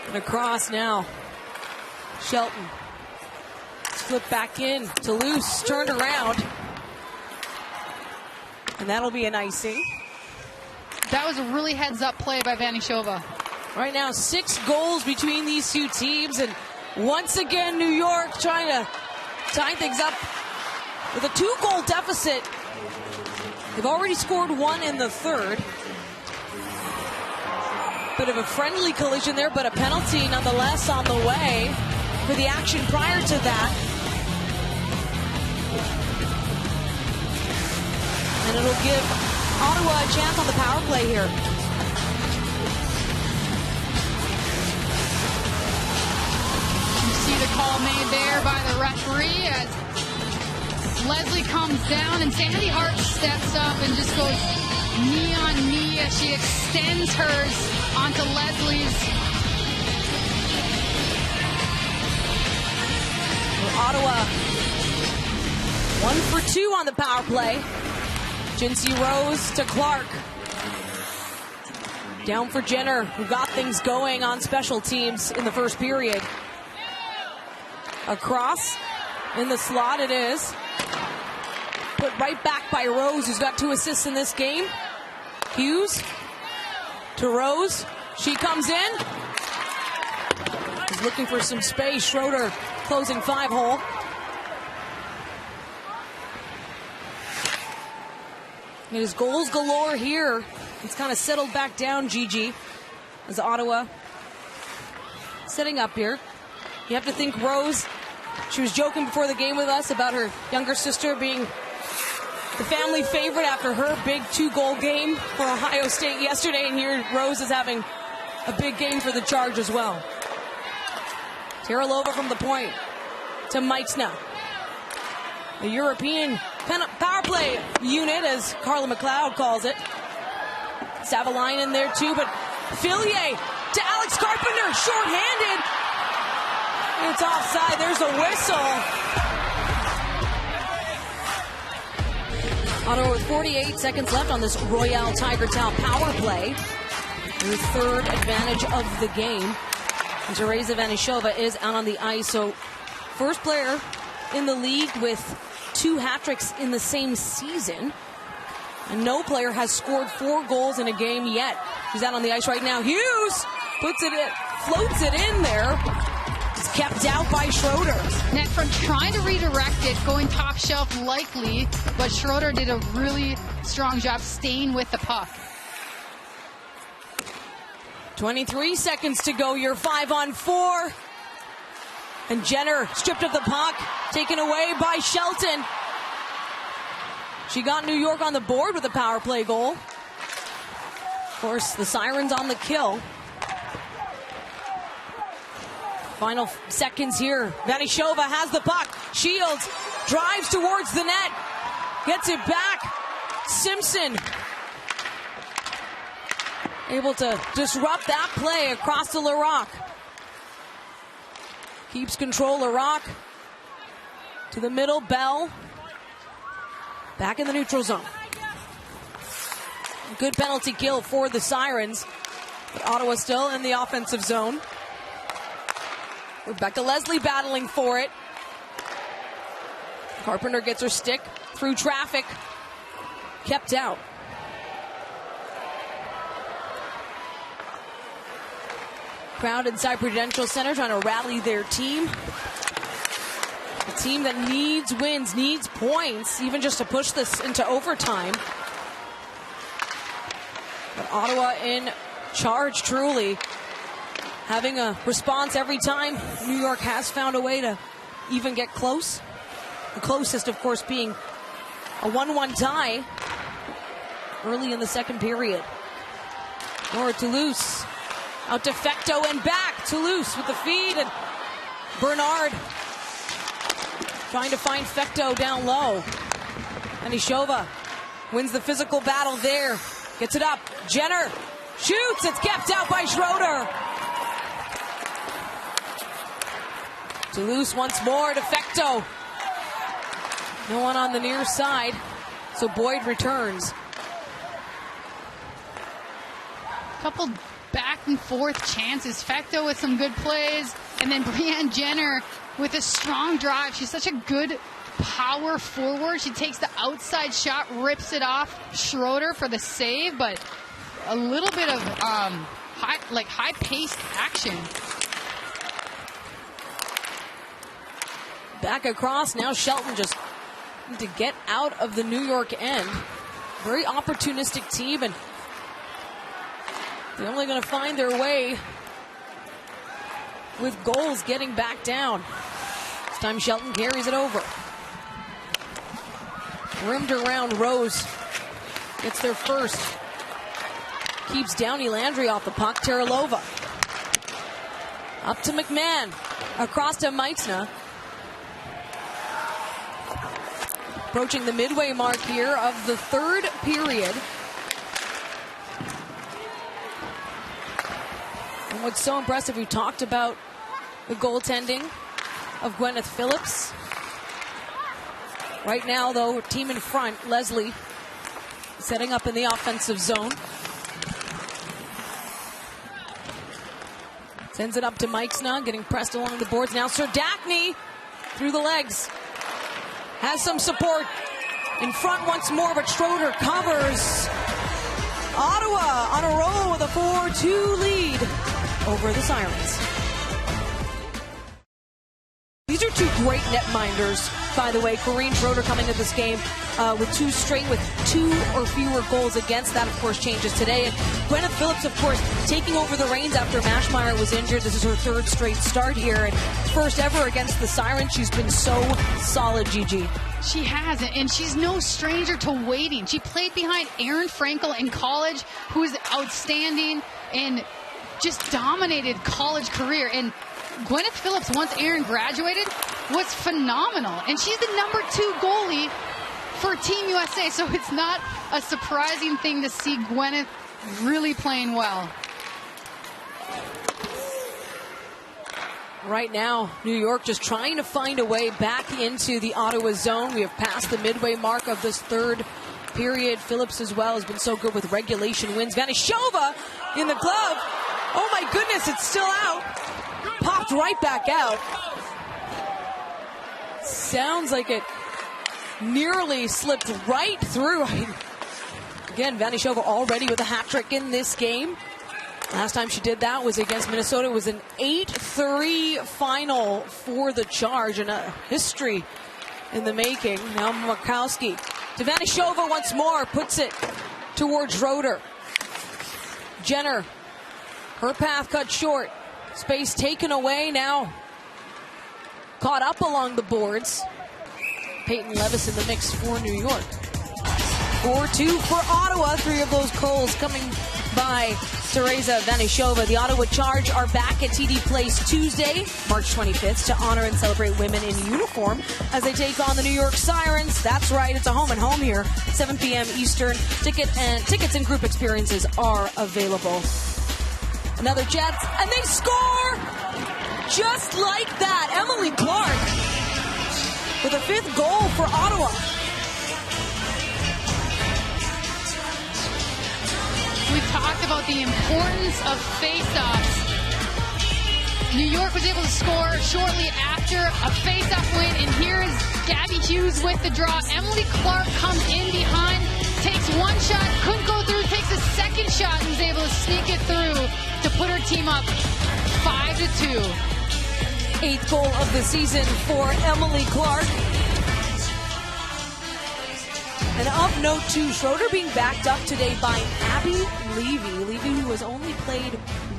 And across now. Shelton. Flip back in to Loose, turned around. And that'll be an icing. That was a really heads-up play by Vanishova. Right now, 6 goals between these two teams, and once again, New York trying to tie things up with a 2-goal deficit. They've already scored 1 in the third. Bit of a friendly collision there, but a penalty nonetheless on the way for the action prior to that. And it'll give Ottawa a chance on the power play here. You see the call made there by the referee as Leslie comes down, and Sandy Hart steps up and just goes knee on knee as she extends hers onto Leslie's. Ottawa 1 for 2 on the power play. Jinsey Rose to Clark. Down for Jenner, who got things going on special teams in the first period. Across in the slot it is. Put right back by Rose, who's got 2 assists in this game. Hughes to Rose. She comes in. He's looking for some space. Schroeder closing 5-hole. It is goals galore here. It's kind of settled back down, Gigi, as Ottawa setting up here. You have to think Rose, she was joking before the game with us about her younger sister being the family favorite after her big 2-goal game for Ohio State yesterday, and here Rose is having a big game for the Charge as well. Terralova from the point to Meitzna. The European power play unit, as Carla McLeod calls it. Savalainen in there too, but Fillier to Alex Carpenter, short-handed. It's offside. There's a whistle. Ottawa with 48 seconds left on this Royale Tiger Town power play. Their third advantage of the game. And Teresa Vanishova is out on the ice. So first player in the league with 2 hat-tricks in the same season. And no player has scored 4 goals in a game yet. He's out on the ice right now. Hughes puts it in, floats it in there. It's kept out by Schroeder. Net front trying to redirect it, going top shelf likely, but Schroeder did a really strong job staying with the puck. 23 seconds to go. You're 5-on-4. And Jenner stripped of the puck, taken away by Shelton. She got New York on the board with a power play goal. Of course, the Sirens on the kill. Final seconds here. Vanishova has the puck. Shields drives towards the net. Gets it back. Simpson able to disrupt that play across to Larocque. Keeps control. Larocque to the middle. Bell back in the neutral zone. Good penalty kill for the Sirens. But Ottawa still in the offensive zone. Rebecca Leslie battling for it. Carpenter gets her stick through traffic. Kept out. Crowd inside Prudential Center trying to rally their team. A team that needs wins, needs points, even just to push this into overtime. But Ottawa in charge, truly. Having a response every time. New York has found a way to even get close. The closest, of course, being a 1-1 tie early in the second period. Nora Toulouse out to Fecto and back. Toulouse with the feed, and Bernard trying to find Fecto down low. Vanishova wins the physical battle there. Gets it up. Jenner shoots. It's kept out by Schroeder. Toulouse once more to Fecto. No one on the near side, so Boyd returns. Couple back and forth chances. Fecto with some good plays, and then Brianne Jenner with a strong drive. She's such a good power forward. She takes the outside shot, rips it off Schroeder for the save, but a little bit of high-paced action. Back across, now Shelton just need to get out of the New York end. Very opportunistic team, and they're only going to find their way with goals getting back down. This time Shelton carries it over. Rimmed around Rose. Gets there first. Keeps Downey Landry off the puck. Terralova. Up to McMahon. Across to Meitzna. Approaching the midway mark here of the third period. what's so impressive, we talked about the goaltending of Gwyneth Phillips. Right now, though, team in front, Leslie, setting up in the offensive zone. Sends it up to Meixna, getting pressed along the boards. Now Serdachny through the legs. Has some support. In front once more, but Schroeder covers. Ottawa on a roll with a 4-2 lead over the Sirens. These are two great netminders, by the way. Corrine Schroeder coming into this game with 2 straight, with 2 or fewer goals against. That, of course, changes today. And Gwyneth Phillips, of course, taking over the reins after Mashmeyer was injured. This is her 3rd straight start here. And first ever against the Sirens. She's been so solid, Gigi. She has, and she's no stranger to waiting. She played behind Erin Frankel in college, who is outstanding and just dominated college career. And Gwyneth Phillips, once Erin graduated, was phenomenal. And she's the number 2 goalie for Team USA, so it's not a surprising thing to see Gwyneth really playing well. Right now, New York just trying to find a way back into the Ottawa zone. We have passed the midway mark of this 3rd period. Phillips as well has been so good with regulation wins. Vanishova in the glove. Oh my goodness, it's still out. Popped right back out. Sounds like it nearly slipped right through. Again, Vanishova already with a hat trick in this game. Last time she did that was against Minnesota. It was an 8-3 final for the Charge, and a history in the making. Now Markowski to Vanishova once more, puts it towards Schroeder. Jenner, her path cut short. Space taken away now. Caught up along the boards. Peyton Levis in the mix for New York. 4-2 for Ottawa. 3 of those goals coming by Teresa Vanishova. The Ottawa Charge are back at TD Place Tuesday, March 25th, to honor and celebrate women in uniform as they take on the New York Sirens. That's right, it's a home and home here, 7 p.m. Eastern. Tickets and group experiences are available. Another Jets, and they score! Just like that, Emily Clark with a 5th goal for Ottawa. We talked about the importance of face-offs. New York was able to score shortly after a face-off win, and here is Gabby Hughes with the draw. Emily Clark comes in behind, takes one shot, couldn't go through, takes a second shot, and is able to sneak it through to put her team up 5-2. 8th goal of the season for Emily Clark. And of note, too, Schroeder being backed up today by Abby Levy. Levy, who has only played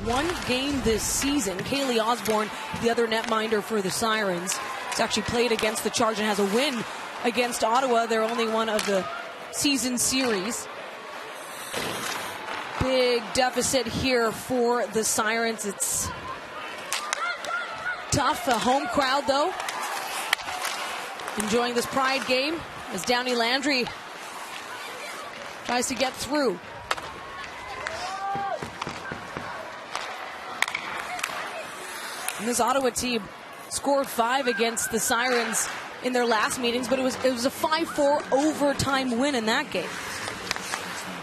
1 game this season. Kaylee Osborne, the other netminder for the Sirens, has actually played against the Charge and has a win against Ottawa. They're only one of the season series. Big deficit here for the Sirens. It's tough. A home crowd, though, enjoying this Pride game as Downey Landry tries to get through. And this Ottawa team scored 5 against the Sirens in their last meetings, but it was a 5-4 overtime win in that game.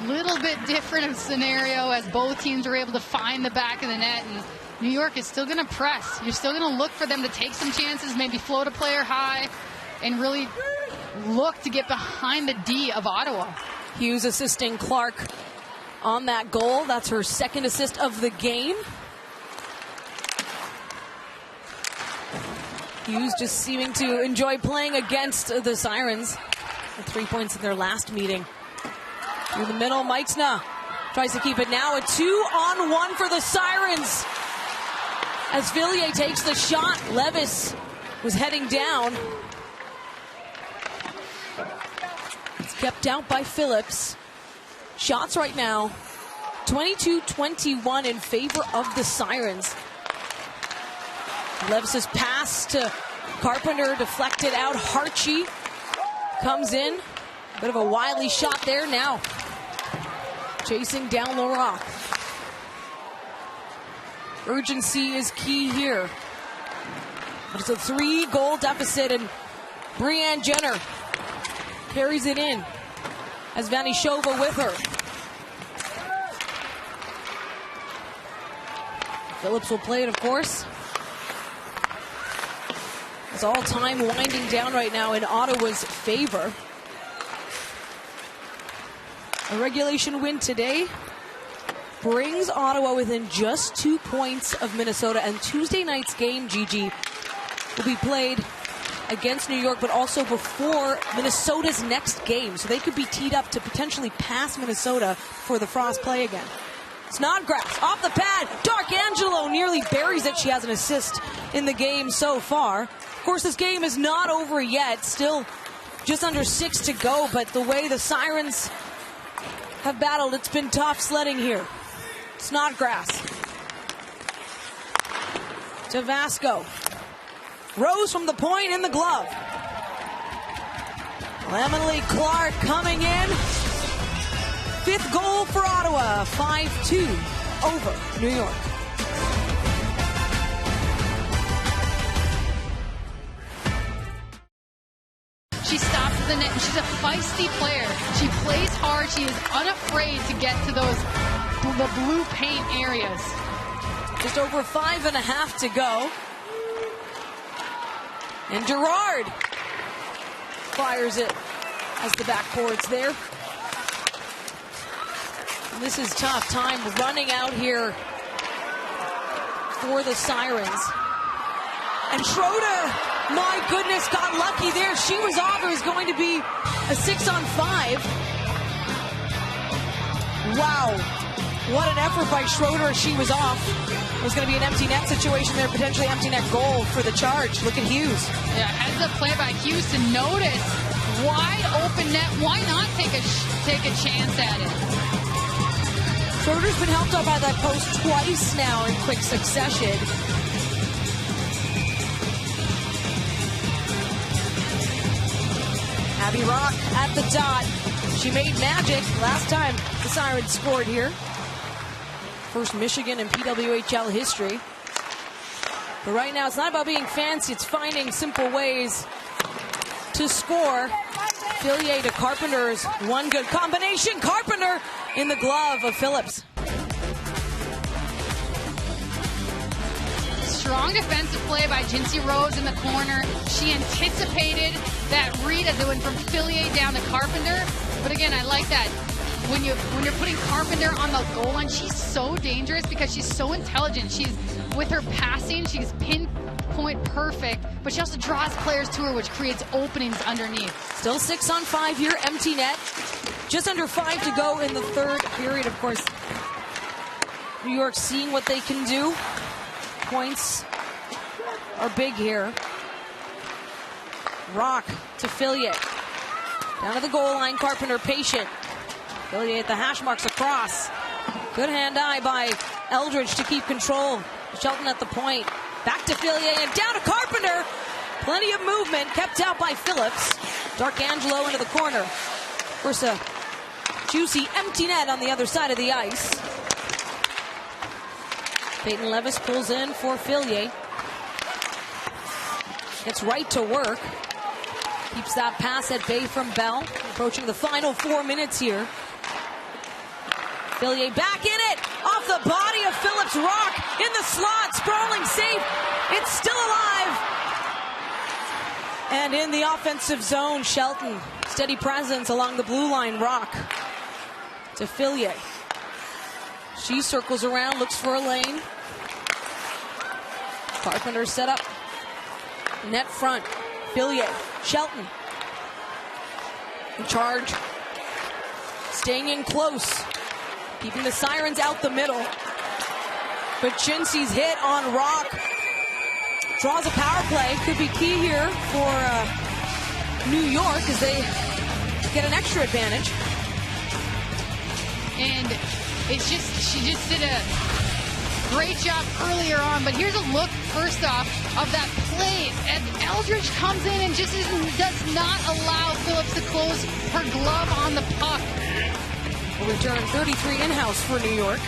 Little bit different of scenario as both teams were able to find the back of the net, and New York is still going to press. You're still going to look for them to take some chances, maybe float a player high, and really look to get behind the D of Ottawa. Hughes assisting Clark on that goal. That's her 2nd assist of the game. Hughes just seeming to enjoy playing against the Sirens. With 3 points in their last meeting. Through the middle, Meixna tries to keep it now. A 2-on-1 for the Sirens. As Villiers takes the shot, Levis was heading down. It's kept out by Phillips. Shots right now, 22-21 in favor of the Sirens. Levis's pass to Carpenter deflected out. Harchie comes in. Bit of a wily shot there now. Chasing down Larock. Urgency is key here. But it's a 3-goal deficit, and Breanne Jenner carries it in. As Vanishova with her. Phillips will play it, of course. It's all time winding down right now in Ottawa's favor. A regulation win today brings Ottawa within just 2 points of Minnesota. And Tuesday night's game, Gigi, will be played against New York, but also before Minnesota's next game. So they could be teed up to potentially pass Minnesota for the Frost play again. Snodgrass off the pad. D'Arcangelo nearly buries it. She has an assist in the game so far. Of course, this game is not over yet. Still just under 6 to go, but the way the Sirens have battled, it's been tough sledding here. Snodgrass to Vasco. Rose from the point in the glove. Lemon Clark coming in. 5th goal for Ottawa. 5-2 over New York. She stops at the net, and she's a feisty player. She plays hard. She is unafraid to get to the blue paint areas. Just over 5.5 to go. And Gerard fires it as the backboard's there. And this is tough. Time running out here for the Sirens. And Schroeder, my goodness, got lucky there. She was off. It was going to be a 6-on-5. Wow. What an effort by Schroeder. She was off. It was going to be an empty net situation there, potentially empty net goal for the Charge. Look at Hughes. Yeah, heads up play by Hughes to notice. Wide open net. Why not take a chance at it? Schroeder's been helped out by that post twice now in quick succession. Abby Rock at the dot. She made magic last time the Sirens scored here. First Michigan in PWHL history. But right now, it's not about being fancy. It's finding simple ways to score. Fillier to Carpenter's one good combination. Carpenter in the glove of Phillips. Strong defensive play by Jinsey Rose in the corner. She anticipated that read as it went from Fillier down to Carpenter. But again, I like that. When you're putting Carpenter on the goal line, she's so dangerous because she's so intelligent. She's with her passing, she's pinpoint perfect, but she also draws players to her, which creates openings underneath. Still 6-on-5 here, empty net. Just under 5 to go in the third period. Of course, New York seeing what they can do. Points are big here. Rock to Fillier. Down to the goal line, Carpenter patient. Fillier at the hash marks across. Good hand-eye by Eldridge to keep control. Shelton at the point. Back to Fillier and down to Carpenter. Plenty of movement kept out by Phillips. D'Arcangelo into the corner. Of course, a juicy empty net on the other side of the ice. Peyton Levis pulls in for Fillier. Gets right to work. Keeps that pass at bay from Bell. Approaching the final 4 minutes here. Fillier back in it. Off the body of Phillips. Rock in the slot. Sprawling safe. It's still alive. And in the offensive zone, Shelton. Steady presence along the blue line. Rock to Fillier. She circles around, looks for a lane. Carpenter set up. Net front. Fillier. Shelton. In charge. Staying in close. Keeping the Sirens out the middle. But Jinsey's hit on Rock. Draws a power play. Could be key here for New York as they get an extra advantage. And it's she just did a great job earlier on. But here's a look, first off, of that play. And Eldridge comes in and just does not allow Phillips to close her glove on the puck. Will return 33 in-house for New York.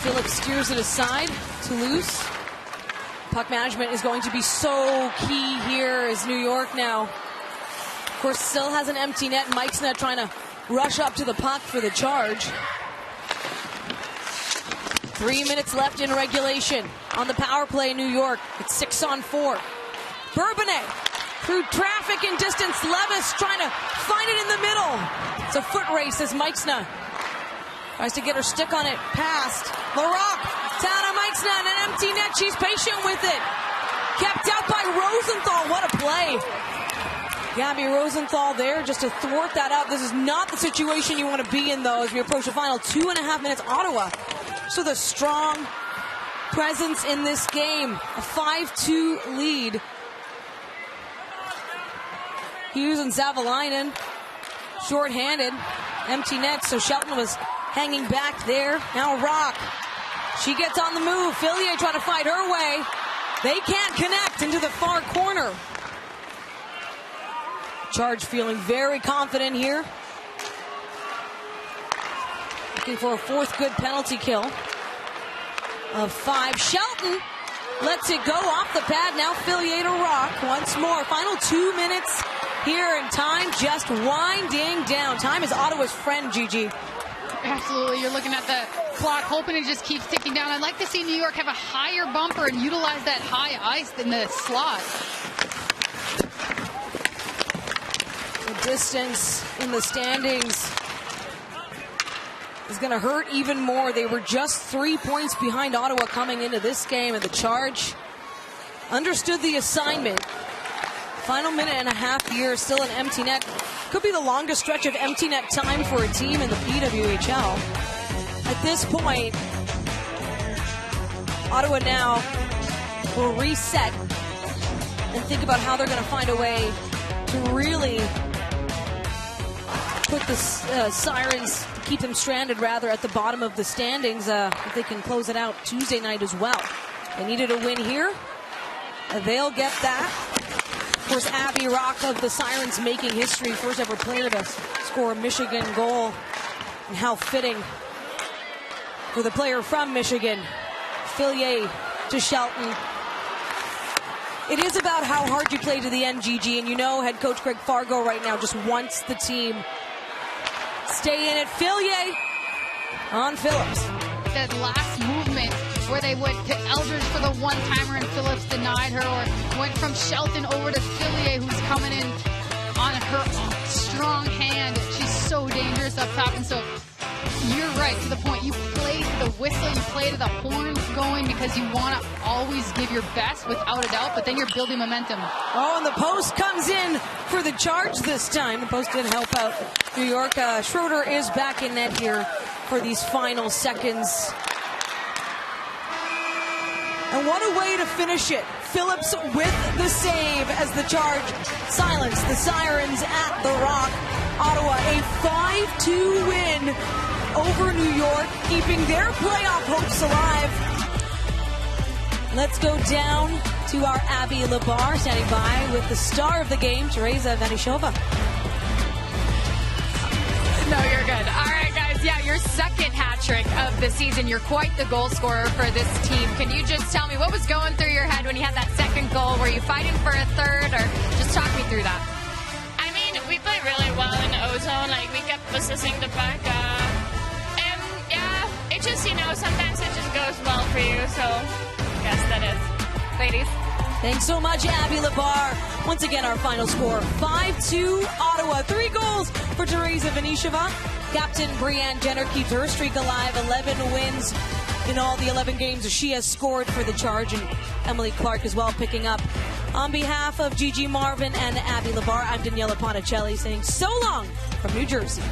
Phillips steers it aside to loose. Puck management is going to be so key here as New York now course, still has an empty net. Mike's not trying to rush up to the puck for the Charge. 3 minutes left in regulation. On the power play, New York. It's 6-on-4. Bourbonnais through traffic and distance. Levis trying to find it in the middle. It's a foot race as Meixna tries to get her stick on it past Larocque. Down on Meixna and an empty net. She's patient with it. Kept out by Rosenthal. What a play. Gabby Rosenthal there just to thwart that out. This is not the situation you want to be in, though, as we approach the final 2.5 minutes. Ottawa, so the strong presence in this game. A 5-2 lead. Hughes and Savalainen short-handed. Empty net, so Shelton was hanging back there. Now Rock. She gets on the move. Fillier trying to fight her way. They can't connect into the far corner. Charge feeling very confident here. Looking for a fourth good penalty kill of 5. Shelton lets it go off the pad. Now Fillier to Rock once more. Final 2 minutes here, and time just winding down. Time is Ottawa's friend, Gigi. Absolutely. You're looking at the clock, hoping it just keeps ticking down. I'd like to see New York have a higher bumper and utilize that high ice in the slot. The distance in the standings is going to hurt even more. They were just 3 points behind Ottawa coming into this game, and the Charge understood the assignment. Final minute and a half here, still an empty net. Could be the longest stretch of empty net time for a team in the PWHL. At this point, Ottawa now will reset and think about how they're going to find a way to really put the Sirens, keep them stranded rather, at the bottom of the standings. If they can close it out Tuesday night as well. They needed a win here. They'll get that. Of course, Abby Rock of the Sirens making history, first ever player to score a Michigan goal. And how fitting for the player from Michigan. Fillier to Shelton. It is about how hard you play to the end, Gigi, and you know head coach Greg Fargo right now just wants the team stay in it. Fillier on Phillips. That last movement where they went to Eldridge for the one-timer and Phillips denied her, or went from Shelton over to Fillier, who's coming in on her strong hand. She's so dangerous up top, and so you're right to the point. You play to the whistle, you play to the horns going, because you want to always give your best without a doubt, but then you're building momentum. Oh, and the post comes in for the Charge this time. The post did help out New York. Schroeder is back in net here for these final seconds. And what a way to finish it. Phillips with the save as the Charge silence the Sirens at the Rock. Ottawa, a 5-2 win over New York, keeping their playoff hopes alive. Let's go down to our Abby Labar, standing by with the star of the game, Teresa Vanishova. No, you're good. All right, guys. Yeah, your second hat trick of the season. You're quite the goal scorer for this team. Can you just tell me what was going through your head when you had that second goal? Were you fighting for a third, or just talk me through that? I mean, we played really well in the O-zone. Like, we kept possessing the puck. And, yeah, it just, sometimes it just goes well for you. So, I guess that is. Ladies. Thanks so much, Abby Labar. Once again, our final score, 5-2 Ottawa. 3 goals for Teresa Vanishova. Captain Brianne Jenner keeps her streak alive. 11 wins in all the 11 games she has scored for the Charge. And Emily Clark as well picking up. On behalf of Gigi Marvin and Abby Labar, I'm Daniela Ponticelli saying so long from New Jersey.